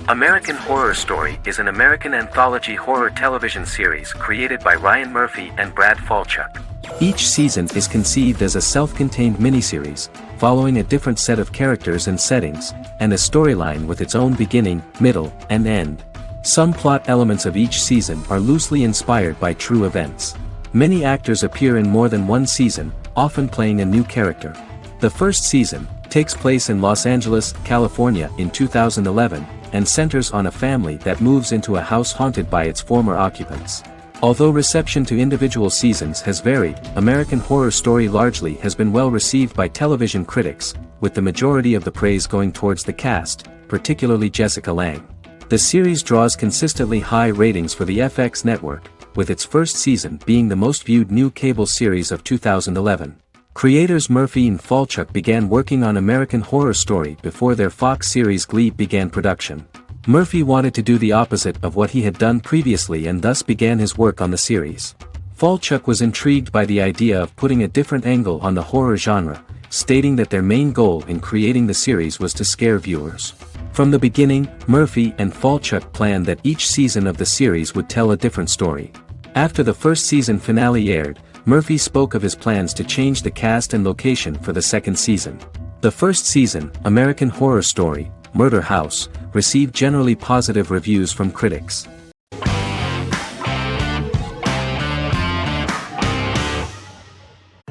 American Horror Story is an American anthology horror television series created by Ryan Murphy and Brad Falchuk. Each season is conceived as a self-contained miniseries, following a different set of characters and settings, and a storyline with its own beginning, middle, and end. Some plot elements of each season are loosely inspired by true events. Many actors appear in more than one season, often playing a new character. The first season takes place in Los Angeles, California in 2011, and centers on a family that moves into a house haunted by its former occupants. Although reception to individual seasons has varied, American Horror Story largely has been well received by television critics, with the majority of the praise going towards the cast, particularly Jessica Lange. The series draws consistently high ratings for the FX network, with its first season being the most viewed new cable series of 2011. Creators Murphy and Falchuk began working on American Horror Story before their Fox series Glee began production. Murphy wanted to do the opposite of what he had done previously and thus began his work on the series. Falchuk was intrigued by the idea of putting a different angle on the horror genre, stating that their main goal in creating the series was to scare viewers. From the beginning, Murphy and Falchuk planned that each season of the series would tell a different story. After the first season finale aired, Murphy spoke of his plans to change the cast and location for the second season. The first season, American Horror Story, Murder House, received generally positive reviews from critics.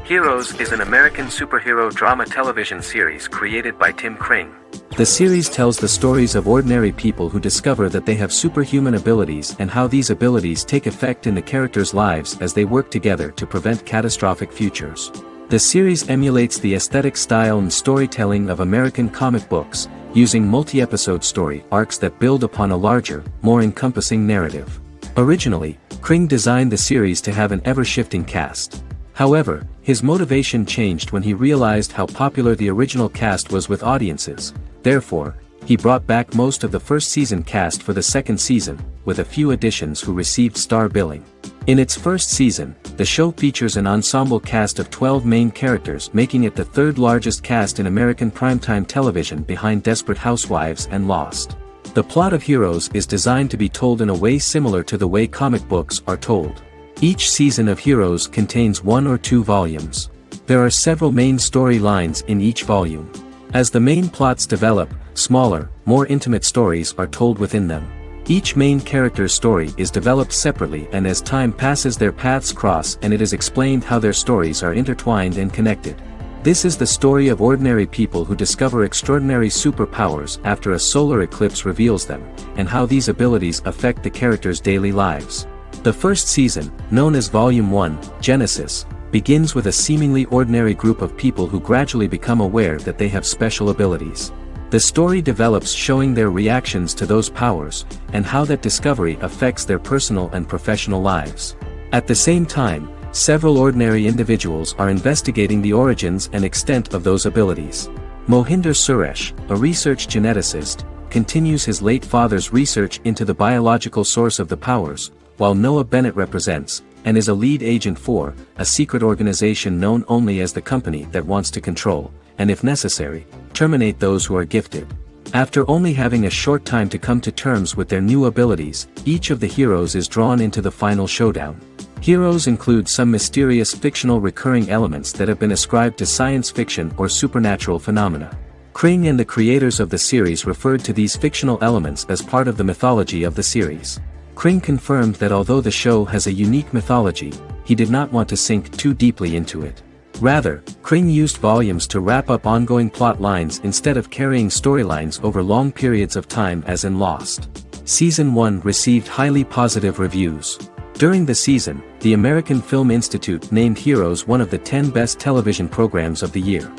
Heroes is an American superhero drama television series created by Tim Kring. The series tells the stories of ordinary people who discover that they have superhuman abilities and how these abilities take effect in the characters' lives as they work together to prevent catastrophic futures. The series emulates the aesthetic style and storytelling of American comic books, using multi-episode story arcs that build upon a larger, more encompassing narrative. Originally, Kring designed the series to have an ever-shifting cast. However, his motivation changed when he realized how popular the original cast was with audiences. Therefore, he brought back most of the first season cast for the second season, with a few additions who received star billing. In its first season, the show features an ensemble cast of 12 main characters, making it the third largest cast in American primetime television behind Desperate Housewives and Lost. The plot of Heroes is designed to be told in a way similar to the way comic books are told. Each season of Heroes contains 1 or 2 volumes. There are several main storylines in each volume. As the main plots develop, smaller, more intimate stories are told within them. Each main character's story is developed separately, and as time passes their paths cross and it is explained how their stories are intertwined and connected. This is the story of ordinary people who discover extraordinary superpowers after a solar eclipse reveals them, and how these abilities affect the characters' daily lives. The first season, known as Volume 1, Genesis, begins with a seemingly ordinary group of people who gradually become aware that they have special abilities. The story develops showing their reactions to those powers, and how that discovery affects their personal and professional lives. At the same time, several ordinary individuals are investigating the origins and extent of those abilities. Mohinder Suresh, a research geneticist, continues his late father's research into the biological source of the powers, while Noah Bennett represents, and is a lead agent for, a secret organization known only as the company that wants to control, and if necessary, terminate those who are gifted. After only having a short time to come to terms with their new abilities, each of the heroes is drawn into the final showdown. Heroes include some mysterious fictional recurring elements that have been ascribed to science fiction or supernatural phenomena. Kring and the creators of the series referred to these fictional elements as part of the mythology of the series. Kring confirmed that although the show has a unique mythology, he did not want to sink too deeply into it. Rather, Kring used volumes to wrap up ongoing plot lines instead of carrying storylines over long periods of time as in Lost. Season 1 received highly positive reviews. During the season, the American Film Institute named Heroes one of the 10 best television programs of the year.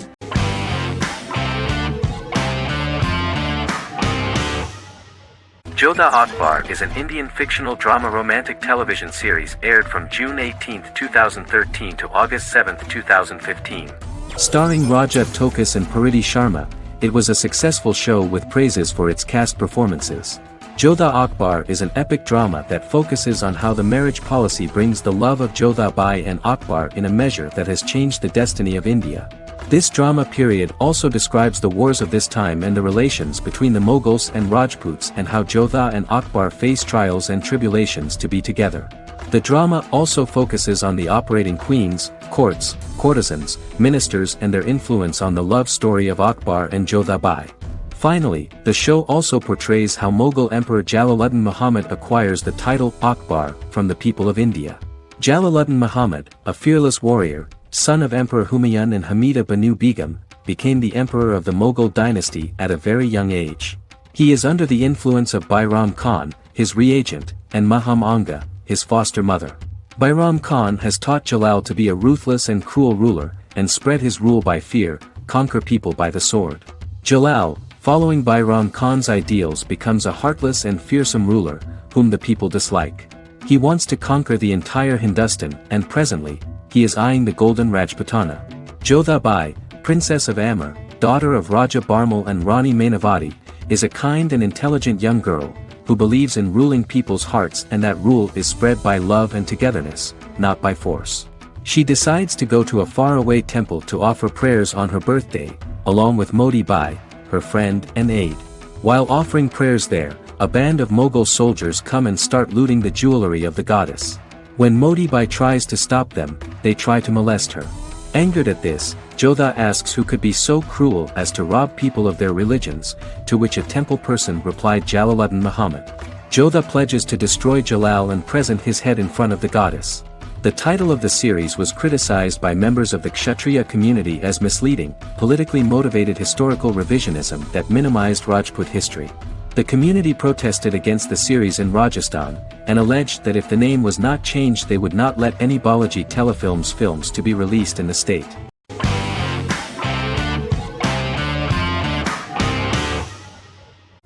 Jodha Akbar is an Indian fictional drama romantic television series aired from June 18, 2013 to August 7, 2015. Starring Raja Tokas and Pariti Sharma, it was a successful show with praises for its cast performances. Jodha Akbar is an epic drama that focuses on how the marriage policy brings the love of Jodha Bai and Akbar in a measure that has changed the destiny of India. This drama period also describes the wars of this time and the relations between the Mughals and Rajputs and how Jodha and Akbar face trials and tribulations to be together. The drama also focuses on the operating queens, courts, courtesans, ministers and their influence on the love story of Akbar and Jodha Bai. Finally, the show also portrays how Mughal Emperor Jalaluddin Muhammad acquires the title Akbar from the people of India. Jalaluddin Muhammad, a fearless warrior, son of Emperor Humayun and Hamida Banu Begum, became the emperor of the Mughal dynasty at a very young age. He is under the influence of Bairam Khan, his reagent, and Maham Anga, his foster mother. Bayram Khan has taught Jalal to be a ruthless and cruel ruler, and spread his rule by fear, conquer people by the sword. Jalal, following Bayram Khan's ideals, becomes a heartless and fearsome ruler, whom the people dislike. He wants to conquer the entire Hindustan, and presently, he is eyeing the golden Rajputana. Jodha Bai, Princess of Amber, daughter of Raja Barmal and Rani Mainavati, is a kind and intelligent young girl, who believes in ruling people's hearts, and that rule is spread by love and togetherness, not by force. She decides to go to a faraway temple to offer prayers on her birthday, along with Modi Bai, her friend and aide. While offering prayers there, a band of Mughal soldiers come and start looting the jewelry of the goddess. When Modi Bai tries to stop them, they try to molest her. Angered at this, Jodha asks who could be so cruel as to rob people of their religions, to which a temple person replied Jalaluddin Muhammad. Jodha pledges to destroy Jalal and present his head in front of the goddess. The title of the series was criticized by members of the Kshatriya community as misleading, politically motivated historical revisionism that minimized Rajput history. The community protested against the series in Rajasthan, and alleged that if the name was not changed they would not let any Balaji telefilms films to be released in the state.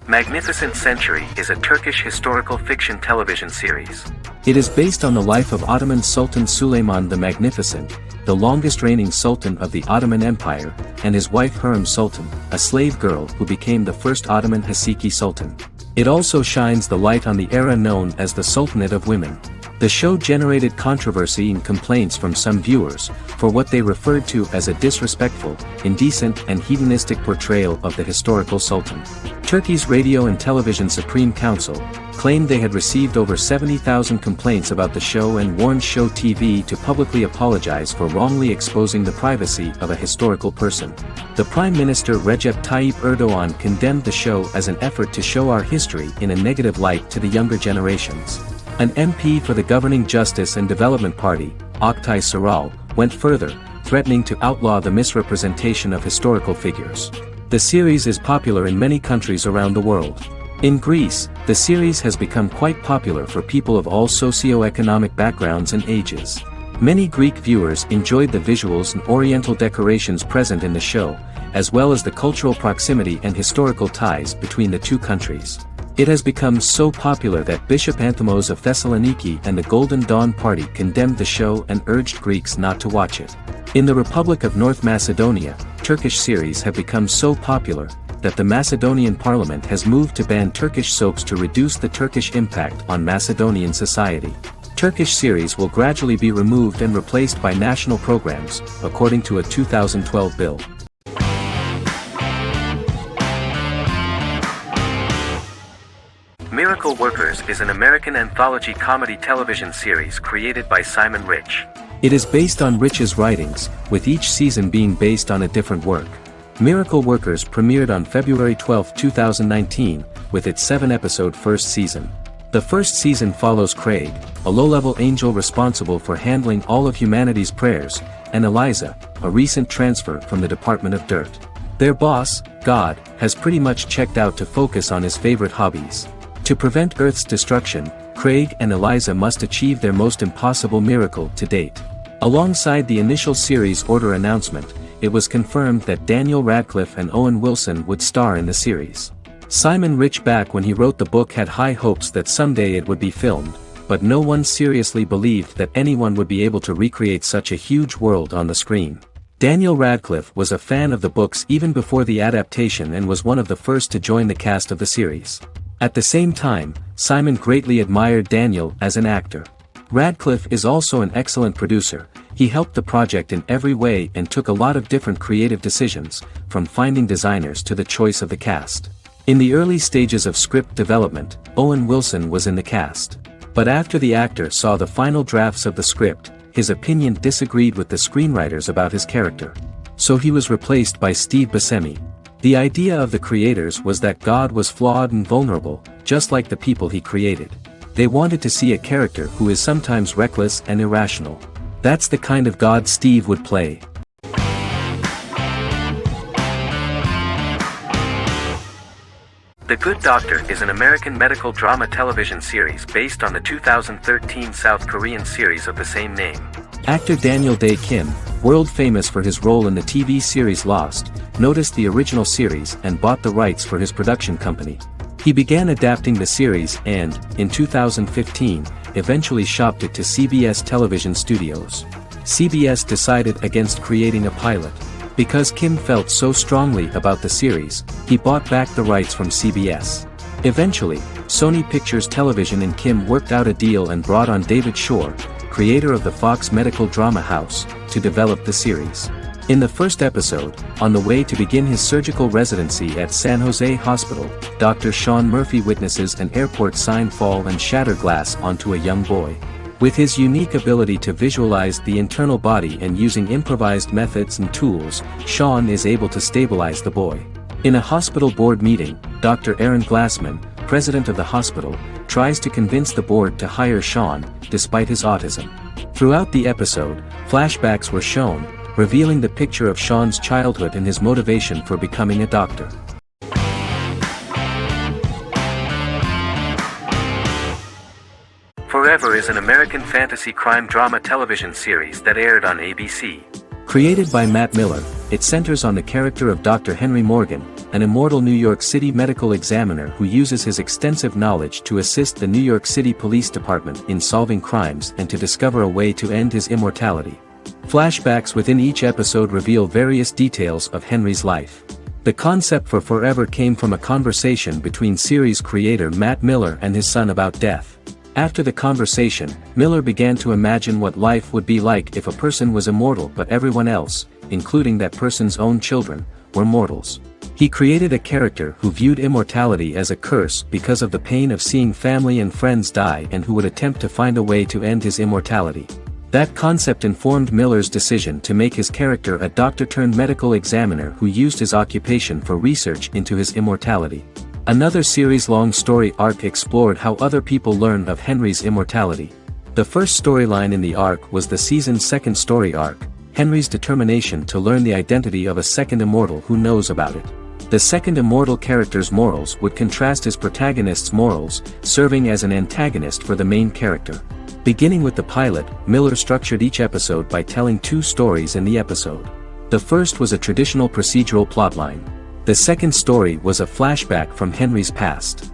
Magnificent Century is a Turkish historical fiction television series. It is based on the life of Ottoman Sultan Süleyman the Magnificent, the longest reigning sultan of the Ottoman Empire, and his wife Hürrem Sultan, a slave girl who became the first Ottoman Haseki Sultan. It also shines the light on the era known as the Sultanate of Women. The show generated controversy and complaints from some viewers, for what they referred to as a disrespectful, indecent and hedonistic portrayal of the historical sultan. Turkey's Radio and Television Supreme Council claimed they had received over 70,000 complaints about the show and warned Show TV to publicly apologize for wrongly exposing the privacy of a historical person. The Prime Minister Recep Tayyip Erdogan condemned the show as an effort to show our history in a negative light to the younger generations. An MP for the governing Justice and Development Party, Oktay Saral, went further, threatening to outlaw the misrepresentation of historical figures. The series is popular in many countries around the world. In Greece, the series has become quite popular for people of all socio-economic backgrounds and ages. Many Greek viewers enjoyed the visuals and oriental decorations present in the show, as well as the cultural proximity and historical ties between the two countries. It has become so popular that Bishop Anthemos of Thessaloniki and the Golden Dawn Party condemned the show and urged Greeks not to watch it. In the Republic of North Macedonia, Turkish series have become so popular that the Macedonian parliament has moved to ban Turkish soaps to reduce the Turkish impact on Macedonian society. Turkish series will gradually be removed and replaced by national programs, according to a 2012 bill. Miracle Workers is an American anthology comedy television series created by Simon Rich. It is based on Rich's writings, with each season being based on a different work. Miracle Workers premiered on February 12, 2019, with its 7-episode first season. The first season follows Craig, a low-level angel responsible for handling all of humanity's prayers, and Eliza, a recent transfer from the Department of Dirt. Their boss, God, has pretty much checked out to focus on his favorite hobbies. To prevent Earth's destruction, Craig and Eliza must achieve their most impossible miracle to date. Alongside the initial series order announcement, it was confirmed that Daniel Radcliffe and Owen Wilson would star in the series. Simon Rich, back when he wrote the book, had high hopes that someday it would be filmed, but no one seriously believed that anyone would be able to recreate such a huge world on the screen. Daniel Radcliffe was a fan of the books even before the adaptation and was one of the first to join the cast of the series. At the same time, Simon greatly admired Daniel as an actor. Radcliffe is also an excellent producer. He helped the project in every way and took a lot of different creative decisions, from finding designers to the choice of the cast. In the early stages of script development, Owen Wilson was in the cast. But after the actor saw the final drafts of the script, his opinion disagreed with the screenwriters about his character. So he was replaced by Steve Buscemi. The idea of the creators was that God was flawed and vulnerable, just like the people he created. They wanted to see a character who is sometimes reckless and irrational. That's the kind of God Steve would play. The Good Doctor is an American medical drama television series based on the 2013 South Korean series of the same name. Actor Daniel Dae Kim, world famous for his role in the TV series Lost, noticed the original series and bought the rights for his production company. He began adapting the series and, in 2015, eventually shopped it to CBS Television Studios. CBS decided against creating a pilot. Because Kim felt so strongly about the series, he bought back the rights from CBS. Eventually, Sony Pictures Television and Kim worked out a deal and brought on David Shore, creator of the Fox Medical Drama House, to develop the series. In the first episode, on the way to begin his surgical residency at San Jose Hospital, Dr. Sean Murphy witnesses an airport sign fall and shatter glass onto a young boy. With his unique ability to visualize the internal body and using improvised methods and tools, Sean is able to stabilize the boy. In a hospital board meeting, Dr. Aaron Glassman, president of the hospital, tries to convince the board to hire Sean, despite his autism. Throughout the episode, flashbacks were shown, revealing the picture of Sean's childhood and his motivation for becoming a doctor. Forever is an American fantasy crime drama television series that aired on ABC. Created by Matt Miller, it centers on the character of Dr. Henry Morgan, an immortal New York City medical examiner who uses his extensive knowledge to assist the New York City Police Department in solving crimes and to discover a way to end his immortality. Flashbacks within each episode reveal various details of Henry's life. The concept for Forever came from a conversation between series creator Matt Miller and his son about death. After the conversation, Miller began to imagine what life would be like if a person was immortal but everyone else, including that person's own children, were mortals. He created a character who viewed immortality as a curse because of the pain of seeing family and friends die and who would attempt to find a way to end his immortality. That concept informed Miller's decision to make his character a doctor-turned-medical examiner who used his occupation for research into his immortality. Another series-long story arc explored how other people learned of Henry's immortality. The first storyline in the arc was the season's second story arc, Henry's determination to learn the identity of a second immortal who knows about it. The second immortal character's morals would contrast his protagonist's morals, serving as an antagonist for the main character. Beginning with the pilot, Miller structured each episode by telling two stories in the episode. The first was a traditional procedural plotline. The second story was a flashback from Henry's past.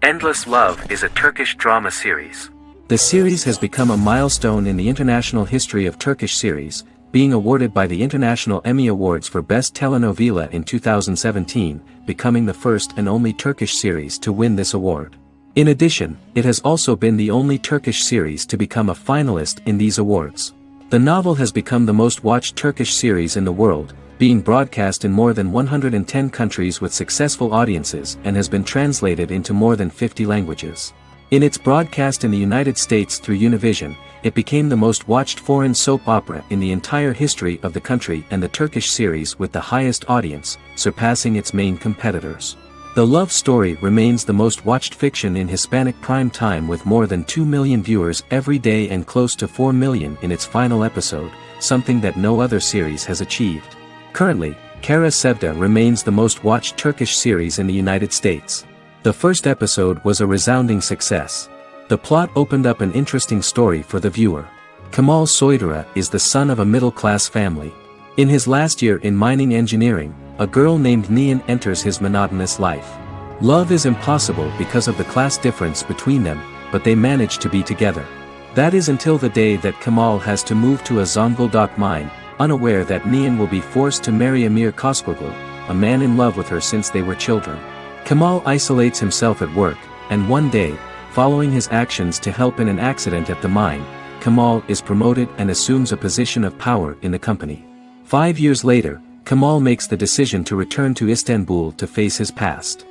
Endless Love is a Turkish drama series. The series has become a milestone in the international history of Turkish series, being awarded by the International Emmy Awards for Best Telenovela in 2017, becoming the first and only Turkish series to win this award. In addition, it has also been the only Turkish series to become a finalist in these awards. The novel has become the most watched Turkish series in the world, being broadcast in more than 110 countries with successful audiences and has been translated into more than 50 languages. In its broadcast in the United States through Univision, it became the most watched foreign soap opera in the entire history of the country and the Turkish series with the highest audience, surpassing its main competitors. The love story remains the most watched fiction in Hispanic prime time with more than 2 million viewers every day and close to 4 million in its final episode, something that no other series has achieved. Currently, Kara Sevda remains the most watched Turkish series in the United States. The first episode was a resounding success. The plot opened up an interesting story for the viewer. Kemal Soydura is the son of a middle-class family. In his last year in mining engineering, a girl named Nihan enters his monotonous life. Love is impossible because of the class difference between them, but they manage to be together. That is until the day that Kemal has to move to a Zonguldak mine, unaware that Nihan will be forced to marry Amir Koskoglu, a man in love with her since they were children. Kemal isolates himself at work, and one day, following his actions to help in an accident at the mine, Kemal is promoted and assumes a position of power in the company. 5 years later, Kemal makes the decision to return to Istanbul to face his past.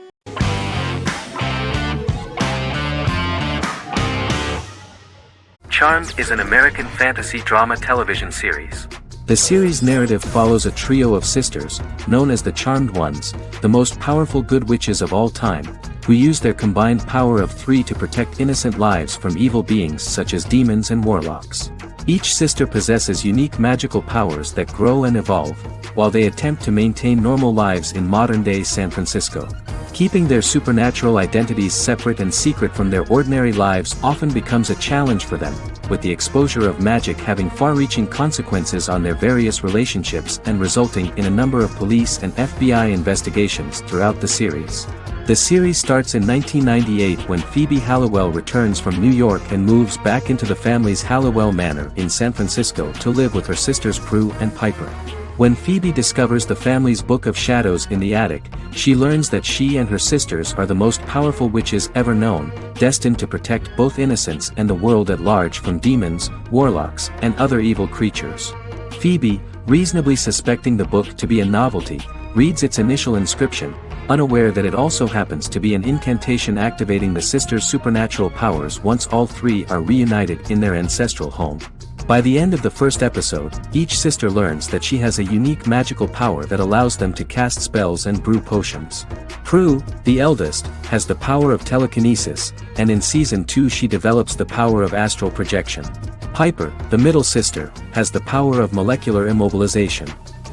Charmed is an American fantasy drama television series. The series' narrative follows a trio of sisters, known as the Charmed Ones, the most powerful good witches of all time, who use their combined power of 3 to protect innocent lives from evil beings such as demons and warlocks. Each sister possesses unique magical powers that grow and evolve, while they attempt to maintain normal lives in modern-day San Francisco. Keeping their supernatural identities separate and secret from their ordinary lives often becomes a challenge for them, with the exposure of magic having far-reaching consequences on their various relationships and resulting in a number of police and FBI investigations throughout the series. The series starts in 1998 when Phoebe Halliwell returns from New York and moves back into the family's Halliwell Manor in San Francisco to live with her sisters Prue and Piper. When Phoebe discovers the family's Book of Shadows in the attic, she learns that she and her sisters are the most powerful witches ever known, destined to protect both innocents and the world at large from demons, warlocks, and other evil creatures. Phoebe, reasonably suspecting the book to be a novelty, reads its initial inscription, unaware that it also happens to be an incantation activating the sisters' supernatural powers once all three are reunited in their ancestral home. By the end of the first episode, each sister learns that she has a unique magical power that allows them to cast spells and brew potions. Prue, the eldest, has the power of telekinesis, and in Season 2 she develops the power of astral projection. Piper, the middle sister, has the power of molecular immobilization.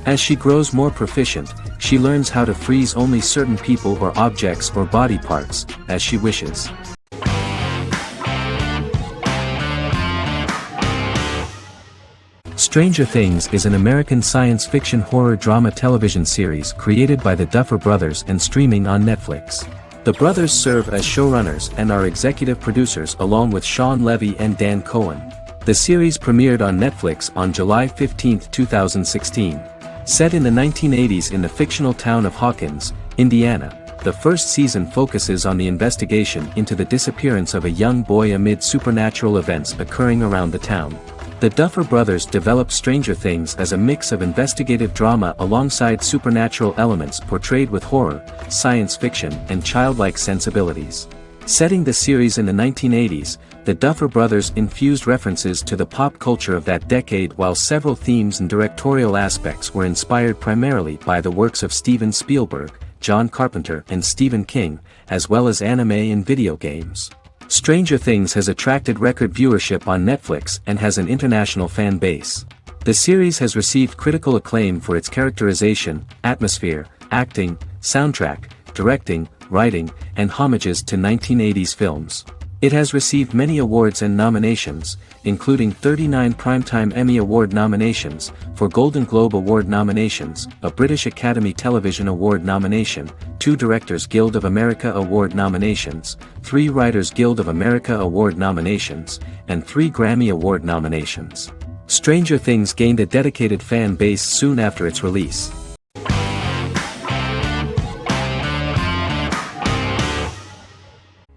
As she grows more proficient, she learns how to freeze only certain people or objects or body parts, as she wishes. Stranger Things is an American science fiction horror drama television series created by the Duffer Brothers and streaming on Netflix. The brothers serve as showrunners and are executive producers along with Sean Levy and Dan Cohen. The series premiered on Netflix on July 15, 2016. Set in the 1980s in the fictional town of Hawkins, Indiana, the first season focuses on the investigation into the disappearance of a young boy amid supernatural events occurring around the town. The Duffer Brothers developed Stranger Things as a mix of investigative drama alongside supernatural elements portrayed with horror, science fiction, and childlike sensibilities. Setting the series in the 1980s, the Duffer Brothers infused references to the pop culture of that decade while several themes and directorial aspects were inspired primarily by the works of Steven Spielberg, John Carpenter and Stephen King, as well as anime and video games. Stranger Things has attracted record viewership on Netflix and has an international fan base. The series has received critical acclaim for its characterization, atmosphere, acting, soundtrack, directing, writing, and homages to 1980s films. It has received many awards and nominations, including 39 Primetime Emmy Award nominations, 4 Golden Globe Award nominations, a British Academy Television Award nomination, 2 Directors Guild of America Award nominations, 3 Writers Guild of America Award nominations, and 3 Grammy Award nominations. Stranger Things gained a dedicated fan base soon after its release.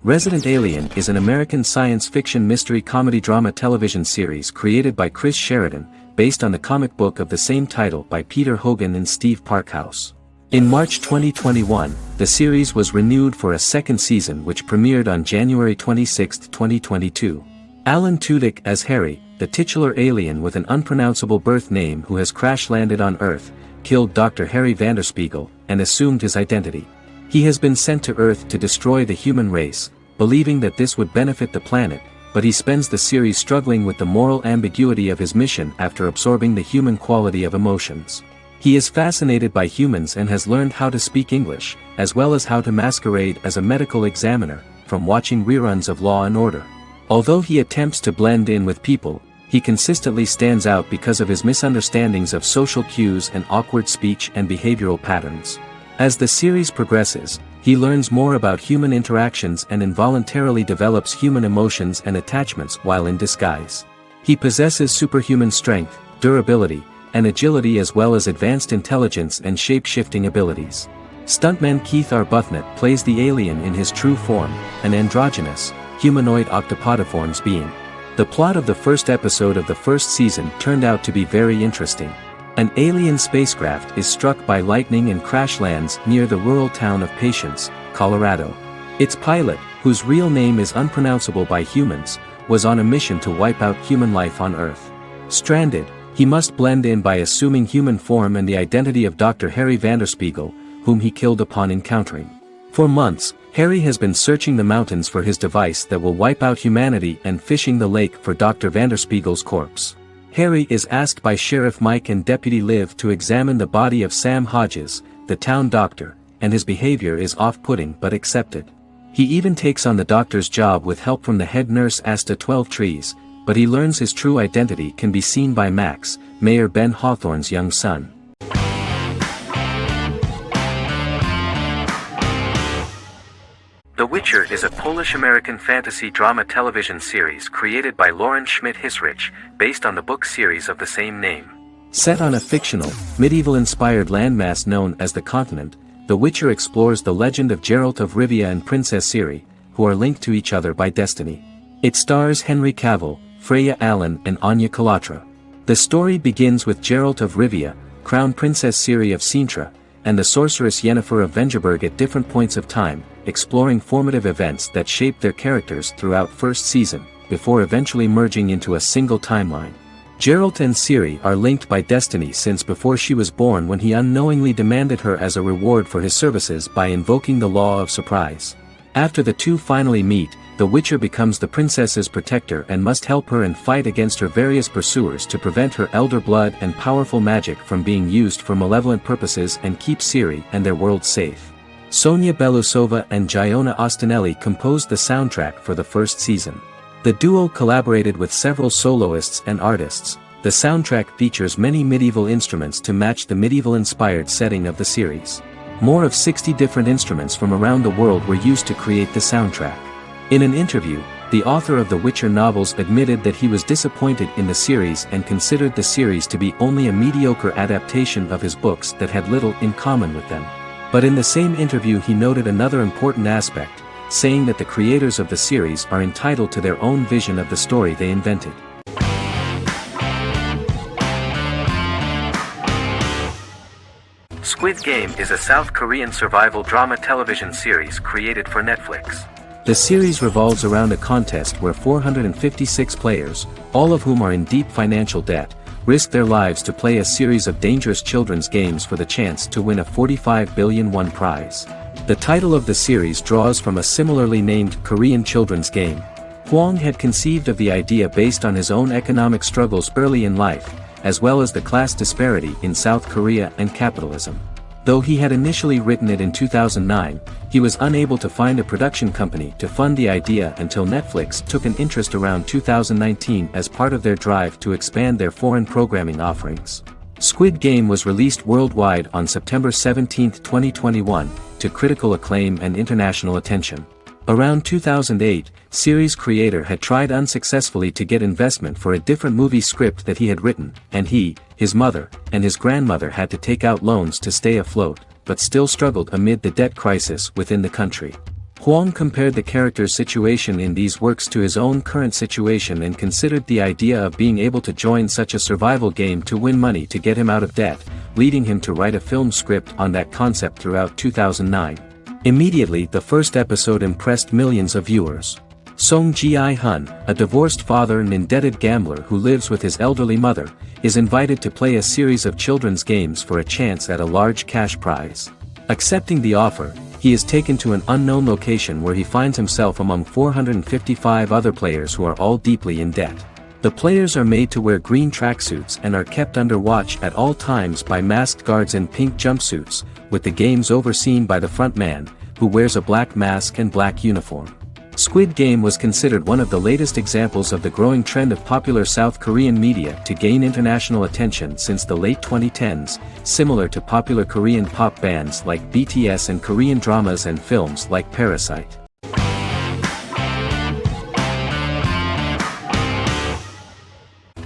Resident Alien is an American science fiction mystery comedy drama television series created by Chris Sheridan, based on the comic book of the same title by Peter Hogan and Steve Parkhouse. In March 2021, the series was renewed for a second season which premiered on January 26, 2022. Alan Tudyk as Harry, the titular alien with an unpronounceable birth name who has crash-landed on Earth, killed Dr. Harry Vanderspiegel, and assumed his identity. He has been sent to Earth to destroy the human race, believing that this would benefit the planet, but he spends the series struggling with the moral ambiguity of his mission after absorbing the human quality of emotions. He is fascinated by humans and has learned how to speak English, as well as how to masquerade as a medical examiner, from watching reruns of Law & Order. Although he attempts to blend in with people, he consistently stands out because of his misunderstandings of social cues and awkward speech and behavioral patterns. As the series progresses, he learns more about human interactions and involuntarily develops human emotions and attachments while in disguise. He possesses superhuman strength, durability, and agility as well as advanced intelligence and shape-shifting abilities. Stuntman Keith Arbuthnot plays the alien in his true form, an androgynous, humanoid octopodiforms being. The plot of the first episode of the first season turned out to be very interesting. An alien spacecraft is struck by lightning and crash lands near the rural town of Patience, Colorado. Its pilot, whose real name is unpronounceable by humans, was on a mission to wipe out human life on Earth. Stranded, he must blend in by assuming human form and the identity of Dr. Harry Vanderspiegel, whom he killed upon encountering. For months, Harry has been searching the mountains for his device that will wipe out humanity and fishing the lake for Dr. Vanderspiegel's corpse. Harry is asked by Sheriff Mike and Deputy Liv to examine the body of Sam Hodges, the town doctor, and his behavior is off-putting but accepted. He even takes on the doctor's job with help from the head nurse Asta 12trees, but he learns his true identity can be seen by Max, Mayor Ben Hawthorne's young son. The Witcher is a Polish-American fantasy drama television series created by Lauren Schmidt-Hissrich, based on the book series of the same name. Set on a fictional, medieval-inspired landmass known as the Continent, The Witcher explores the legend of Geralt of Rivia and Princess Ciri, who are linked to each other by destiny. It stars Henry Cavill, Freya Allan and Anya Chalotra. The story begins with Geralt of Rivia, Crown Princess Ciri of Sintra, and the sorceress Yennefer of Vengerberg at different points of time, exploring formative events that shape their characters throughout first season, before eventually merging into a single timeline. Geralt and Ciri are linked by destiny since before she was born, when he unknowingly demanded her as a reward for his services by invoking the law of surprise. After the two finally meet, the Witcher becomes the princess's protector and must help her and fight against her various pursuers to prevent her elder blood and powerful magic from being used for malevolent purposes and keep Ciri and their world safe. Sonia Belousova and Giona Ostinelli composed the soundtrack for the first season. The duo collaborated with several soloists and artists. The soundtrack features many medieval instruments to match the medieval-inspired setting of the series. More of 60 different instruments from around the world were used to create the soundtrack. In an interview, the author of the Witcher novels admitted that he was disappointed in the series and considered the series to be only a mediocre adaptation of his books that had little in common with them. But in the same interview he noted another important aspect, saying that the creators of the series are entitled to their own vision of the story they invented. Squid Game is a South Korean survival drama television series created for Netflix. The series revolves around a contest where 456 players, all of whom are in deep financial debt, risk their lives to play a series of dangerous children's games for the chance to win a 45 billion won prize. The title of the series draws from a similarly named Korean children's game. Hwang had conceived of the idea based on his own economic struggles early in life, as well as the class disparity in South Korea and capitalism. Though he had initially written it in 2009, he was unable to find a production company to fund the idea until Netflix took an interest around 2019 as part of their drive to expand their foreign programming offerings. Squid Game was released worldwide on September 17, 2021, to critical acclaim and international attention. Around 2008, series creator had tried unsuccessfully to get investment for a different movie script that he had written, and he, his mother, and his grandmother had to take out loans to stay afloat, but still struggled amid the debt crisis within the country. Hwang compared the character's situation in these works to his own current situation and considered the idea of being able to join such a survival game to win money to get him out of debt, leading him to write a film script on that concept throughout 2009. Immediately the first episode impressed millions of viewers. Song Ji-hun, a divorced father and indebted gambler who lives with his elderly mother, is invited to play a series of children's games for a chance at a large cash prize. Accepting the offer, he is taken to an unknown location where he finds himself among 455 other players who are all deeply in debt. The players are made to wear green tracksuits and are kept under watch at all times by masked guards in pink jumpsuits, with the games overseen by the front man, who wears a black mask and black uniform. Squid Game was considered one of the latest examples of the growing trend of popular South Korean media to gain international attention since the late 2010s, similar to popular Korean pop bands like BTS and Korean dramas and films like Parasite.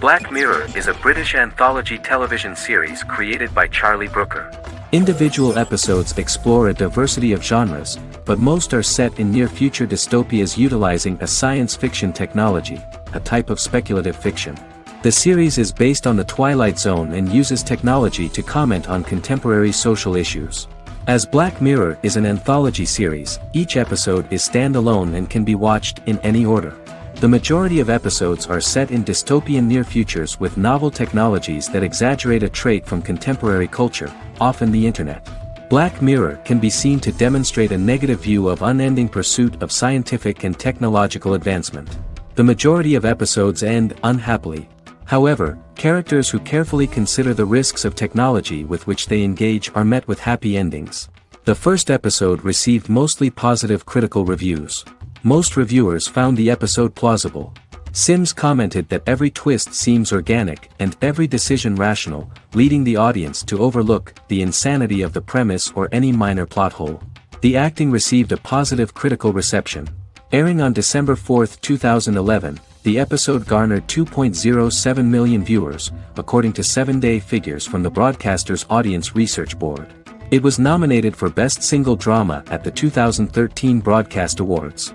Black Mirror is a British anthology television series created by Charlie Brooker. Individual episodes explore a diversity of genres, but most are set in near-future dystopias utilizing a science fiction technology, a type of speculative fiction. The series is based on the Twilight Zone and uses technology to comment on contemporary social issues. As Black Mirror is an anthology series, each episode is standalone and can be watched in any order. The majority of episodes are set in dystopian near futures with novel technologies that exaggerate a trait from contemporary culture, often the internet. Black Mirror can be seen to demonstrate a negative view of unending pursuit of scientific and technological advancement. The majority of episodes end unhappily. However, characters who carefully consider the risks of technology with which they engage are met with happy endings. The first episode received mostly positive critical reviews. Most reviewers found the episode plausible. Sims commented that every twist seems organic and every decision rational, leading the audience to overlook the insanity of the premise or any minor plot hole. The acting received a positive critical reception. Airing on December 4, 2011, the episode garnered 2.07 million viewers, according to 7-day figures from the broadcaster's Audience Research Board. It was nominated for Best Single Drama at the 2013 Broadcast Awards.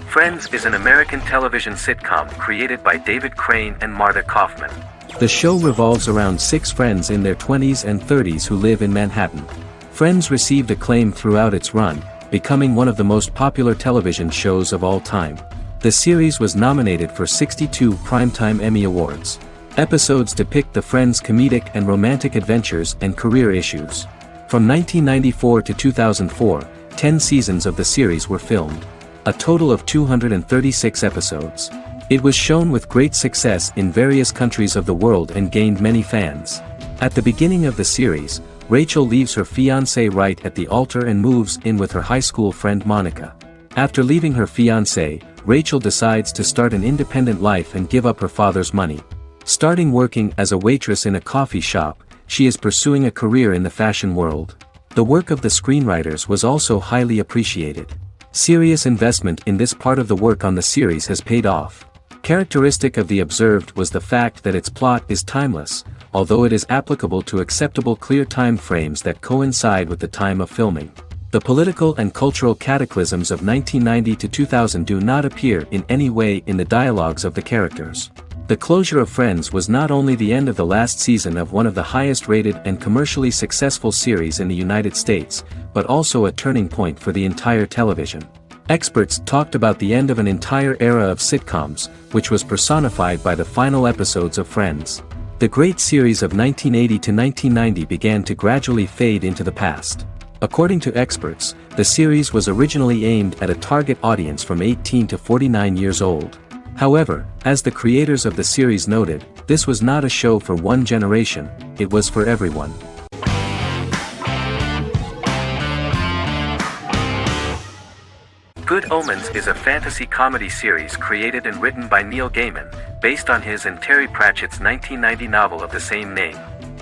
Friends is an American television sitcom created by David Crane and Marta Kaufman. The show revolves around 6 friends in their 20s and 30s who live in Manhattan. Friends received acclaim throughout its run, becoming one of the most popular television shows of all time. The series was nominated for 62 Primetime Emmy Awards. Episodes depict the friends' comedic and romantic adventures and career issues. From 1994 to 2004, 10 seasons of the series were filmed. A total of 236 episodes. It was shown with great success in various countries of the world and gained many fans. At the beginning of the series, Rachel leaves her fiancé right at the altar and moves in with her high school friend Monica. After leaving her fiancé, Rachel decides to start an independent life and give up her father's money. Starting working as a waitress in a coffee shop, she is pursuing a career in the fashion world. The work of the screenwriters was also highly appreciated. Serious investment in this part of the work on the series has paid off. Characteristic of The Observed was the fact that its plot is timeless, although it is applicable to acceptable clear time frames that coincide with the time of filming. The political and cultural cataclysms of 1990 to 2000 do not appear in any way in the dialogues of the characters. The closure of Friends was not only the end of the last season of one of the highest-rated and commercially successful series in the United States, but also a turning point for the entire television. Experts talked about the end of an entire era of sitcoms, which was personified by the final episodes of Friends. The great series of 1980 to 1990 began to gradually fade into the past. According to experts, the series was originally aimed at a target audience from 18 to 49 years old. However, as the creators of the series noted, this was not a show for one generation, it was for everyone. Good Omens is a fantasy comedy series created and written by Neil Gaiman, based on his and Terry Pratchett's 1990 novel of the same name.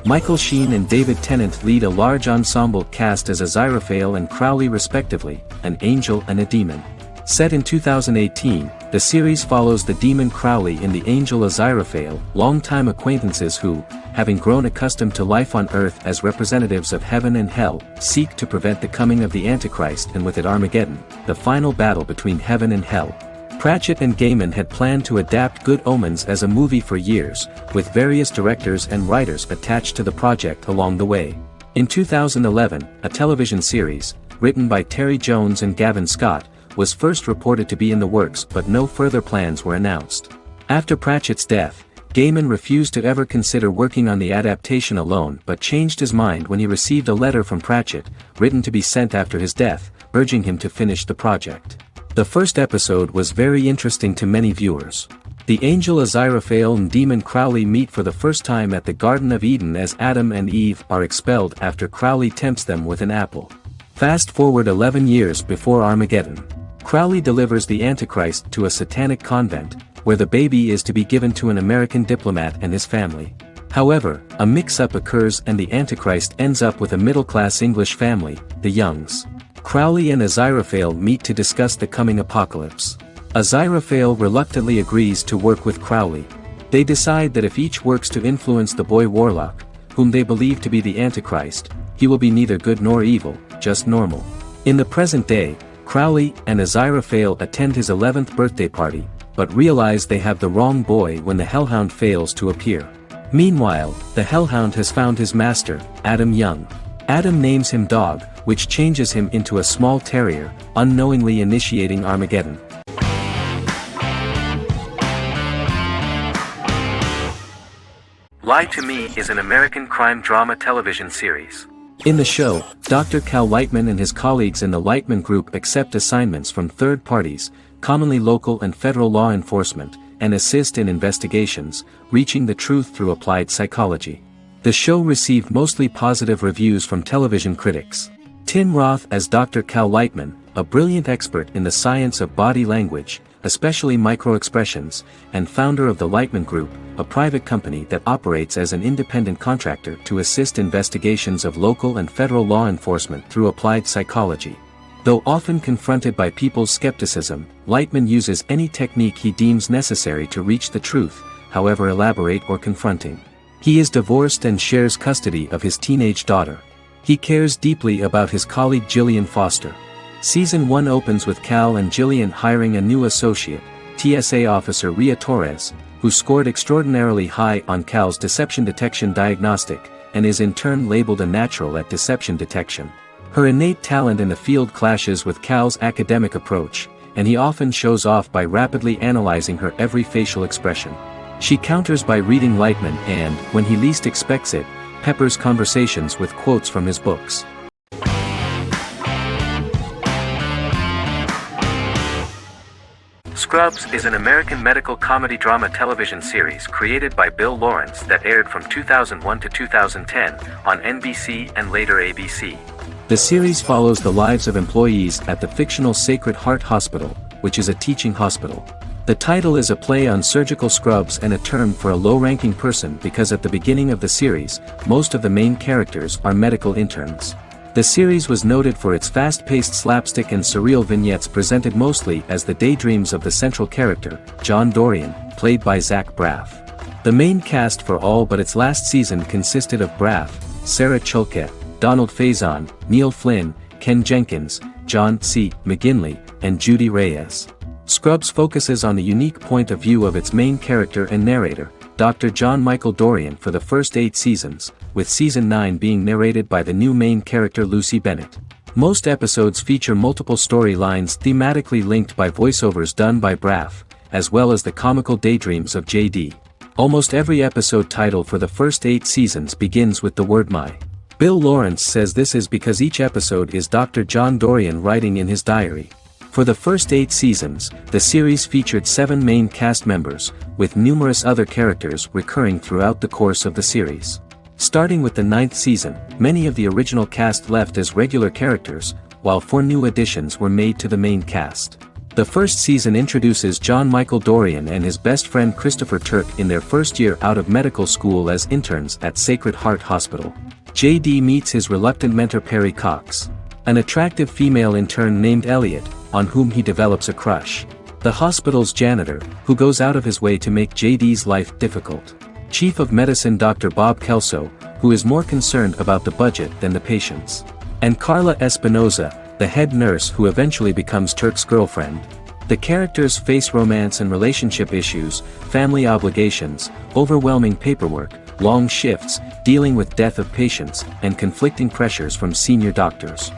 Michael Sheen and David Tennant lead a large ensemble cast as Aziraphale and Crowley respectively, an angel and a demon. Set in 2018, the series follows the demon Crowley and the angel Aziraphale, longtime acquaintances who, having grown accustomed to life on Earth as representatives of heaven and hell, seek to prevent the coming of the Antichrist and with it Armageddon, the final battle between heaven and hell. Pratchett and Gaiman had planned to adapt Good Omens as a movie for years, with various directors and writers attached to the project along the way. In 2011, a television series, written by Terry Jones and Gavin Scott, was first reported to be in the works but no further plans were announced. After Pratchett's death, Gaiman refused to ever consider working on the adaptation alone but changed his mind when he received a letter from Pratchett, written to be sent after his death, urging him to finish the project. The first episode was very interesting to many viewers. The angel Aziraphale and demon Crowley meet for the first time at the Garden of Eden as Adam and Eve are expelled after Crowley tempts them with an apple. Fast forward 11 years before Armageddon. Crowley delivers the Antichrist to a satanic convent, where the baby is to be given to an American diplomat and his family. However, a mix-up occurs and the Antichrist ends up with a middle-class English family, the Youngs. Crowley and Aziraphale meet to discuss the coming apocalypse. Aziraphale reluctantly agrees to work with Crowley. They decide that if each works to influence the boy Warlock, whom they believe to be the Antichrist, he will be neither good nor evil, just normal. In the present day, Crowley and Aziraphale attend his 11th birthday party, but realize they have the wrong boy when the Hellhound fails to appear. Meanwhile, the Hellhound has found his master, Adam Young. Adam names him Dog, which changes him into a small terrier, unknowingly initiating Armageddon. Lie to Me is an American crime drama television series. In the show, Dr. Cal Lightman and his colleagues in the Lightman Group accept assignments from third parties, commonly local and federal law enforcement, and assist in investigations, reaching the truth through applied psychology. The show received mostly positive reviews from television critics. Tim Roth as Dr. Cal Lightman, a brilliant expert in the science of body language, especially microexpressions, and founder of the Lightman Group, a private company that operates as an independent contractor to assist investigations of local and federal law enforcement through applied psychology. Though often confronted by people's skepticism, Lightman uses any technique he deems necessary to reach the truth, however elaborate or confronting. He is divorced and shares custody of his teenage daughter. He cares deeply about his colleague Gillian Foster. Season 1 opens with Cal and Gillian hiring a new associate, TSA officer Rhea Torres, who scored extraordinarily high on Cal's deception detection diagnostic, and is in turn labeled a natural at deception detection. Her innate talent in the field clashes with Cal's academic approach, and he often shows off by rapidly analyzing her every facial expression. She counters by reading Lightman and, when he least expects it, peppers conversations with quotes from his books. Scrubs is an American medical comedy drama television series created by Bill Lawrence that aired from 2001 to 2010 on NBC and later ABC. The series follows the lives of employees at the fictional Sacred Heart Hospital, which is a teaching hospital. The title is a play on surgical scrubs and a term for a low-ranking person because at the beginning of the series, most of the main characters are medical interns. The series was noted for its fast-paced slapstick and surreal vignettes presented mostly as the daydreams of the central character, John Dorian, played by Zach Braff. The main cast for all but its last season consisted of Braff, Sarah Chulke, Donald Faison, Neil Flynn, Ken Jenkins, John C. McGinley, and Judy Reyes. Scrubs focuses on the unique point of view of its main character and narrator, Dr. John Michael Dorian for the first 8 seasons, with season 9 being narrated by the new main character Lucy Bennett. Most episodes feature multiple storylines thematically linked by voiceovers done by Braff, as well as the comical daydreams of JD. Almost every episode title for the first 8 seasons begins with the word my. Bill Lawrence says this is because each episode is Dr. John Dorian writing in his diary. For the first 8 seasons, the series featured 7 main cast members, with numerous other characters recurring throughout the course of the series. Starting with the 9th season, many of the original cast left as regular characters, while 4 new additions were made to the main cast. The first season introduces John Michael Dorian and his best friend Christopher Turk in their first year out of medical school as interns at Sacred Heart Hospital. JD meets his reluctant mentor Perry Cox, an attractive female intern named Elliot, on whom he develops a crush. The hospital's janitor, who goes out of his way to make JD's life difficult. Chief of Medicine Dr. Bob Kelso, who is more concerned about the budget than the patients. And Carla Espinoza, the head nurse who eventually becomes Turk's girlfriend. The characters face romance and relationship issues, family obligations, overwhelming paperwork, long shifts, dealing with death of patients, and conflicting pressures from senior doctors.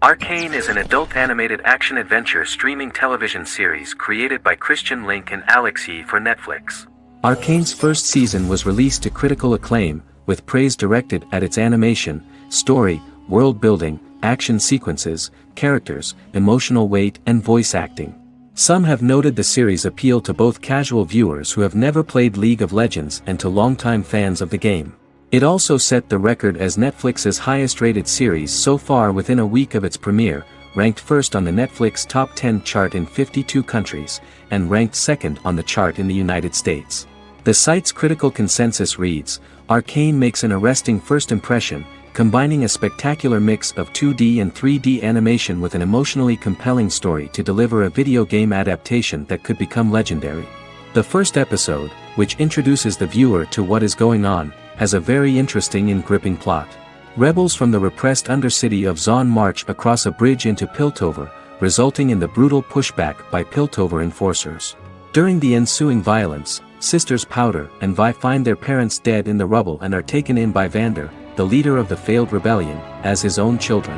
Arcane is an adult animated action-adventure streaming television series created by Christian Link and Alex Yee for Netflix. Arcane's first season was released to critical acclaim, with praise directed at its animation, story, world building, action sequences, characters, emotional weight and voice acting. Some have noted the series appeal to both casual viewers who have never played League of Legends and to longtime fans of the game. It also set the record as Netflix's highest-rated series so far within a week of its premiere, ranked first on the Netflix Top 10 chart in 52 countries, and ranked second on the chart in the United States. The site's critical consensus reads, Arcane makes an arresting first impression, combining a spectacular mix of 2D and 3D animation with an emotionally compelling story to deliver a video game adaptation that could become legendary. The first episode, which introduces the viewer to what is going on, has a very interesting and gripping plot. Rebels from the repressed undercity of Zon march across a bridge into Piltover, resulting in the brutal pushback by Piltover enforcers. During the ensuing violence, sisters Powder and Vi find their parents dead in the rubble and are taken in by Vander, the leader of the failed rebellion, as his own children.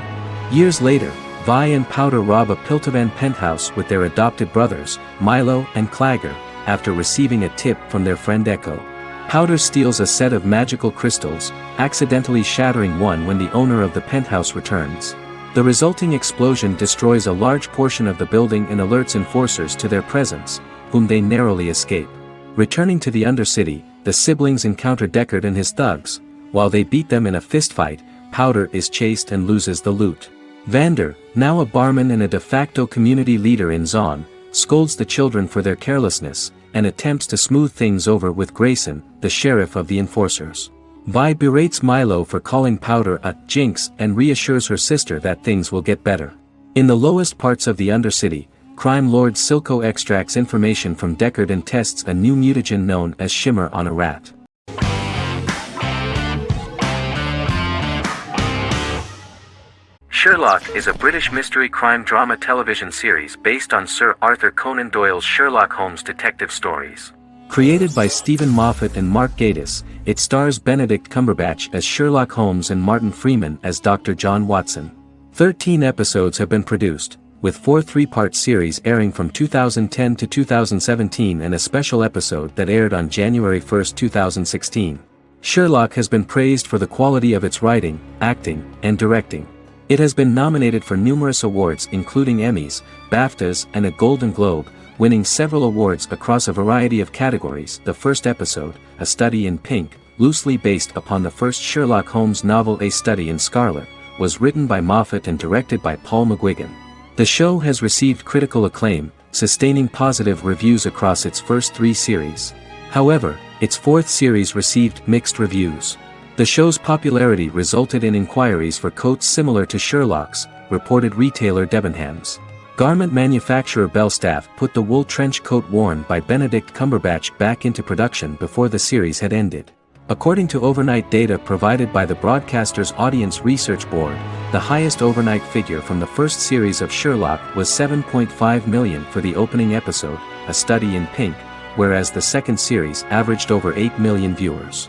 Years later, Vi and Powder rob a Piltovan penthouse with their adopted brothers, Milo and Clagger, after receiving a tip from their friend Echo. Powder steals a set of magical crystals, accidentally shattering one when the owner of the penthouse returns. The resulting explosion destroys a large portion of the building and alerts enforcers to their presence, whom they narrowly escape. Returning to the Undercity, the siblings encounter Deckard and his thugs. While they beat them in a fistfight, Powder is chased and loses the loot. Vander, now a barman and a de facto community leader in Zon, scolds the children for their carelessness, and attempts to smooth things over with Grayson, the sheriff of the enforcers. Vi berates Milo for calling Powder a jinx and reassures her sister that things will get better. In the lowest parts of the Undercity, crime lord Silco extracts information from Deckard and tests a new mutagen known as Shimmer on a rat. Sherlock is a British mystery crime drama television series based on Sir Arthur Conan Doyle's Sherlock Holmes detective stories. Created by Stephen Moffat and Mark Gatiss, it stars Benedict Cumberbatch as Sherlock Holmes and Martin Freeman as Dr. John Watson. 13 episodes have been produced, with 4 three-part series airing from 2010 to 2017 and a special episode that aired on January 1, 2016. Sherlock has been praised for the quality of its writing, acting, and directing. It has been nominated for numerous awards including Emmys, BAFTAs, and a Golden Globe, winning several awards across a variety of categories. The first episode, A Study in Pink, loosely based upon the first Sherlock Holmes novel A Study in Scarlet, was written by Moffat and directed by Paul McGuigan. The show has received critical acclaim, sustaining positive reviews across its first 3 series. However, its 4th series received mixed reviews. The show's popularity resulted in inquiries for coats similar to Sherlock's, reported retailer Debenhams. Garment manufacturer Belstaff put the wool trench coat worn by Benedict Cumberbatch back into production before the series had ended. According to overnight data provided by the broadcaster's Audience Research Board, the highest overnight figure from the first series of Sherlock was 7.5 million for the opening episode, A Study in Pink, whereas the second series averaged over 8 million viewers.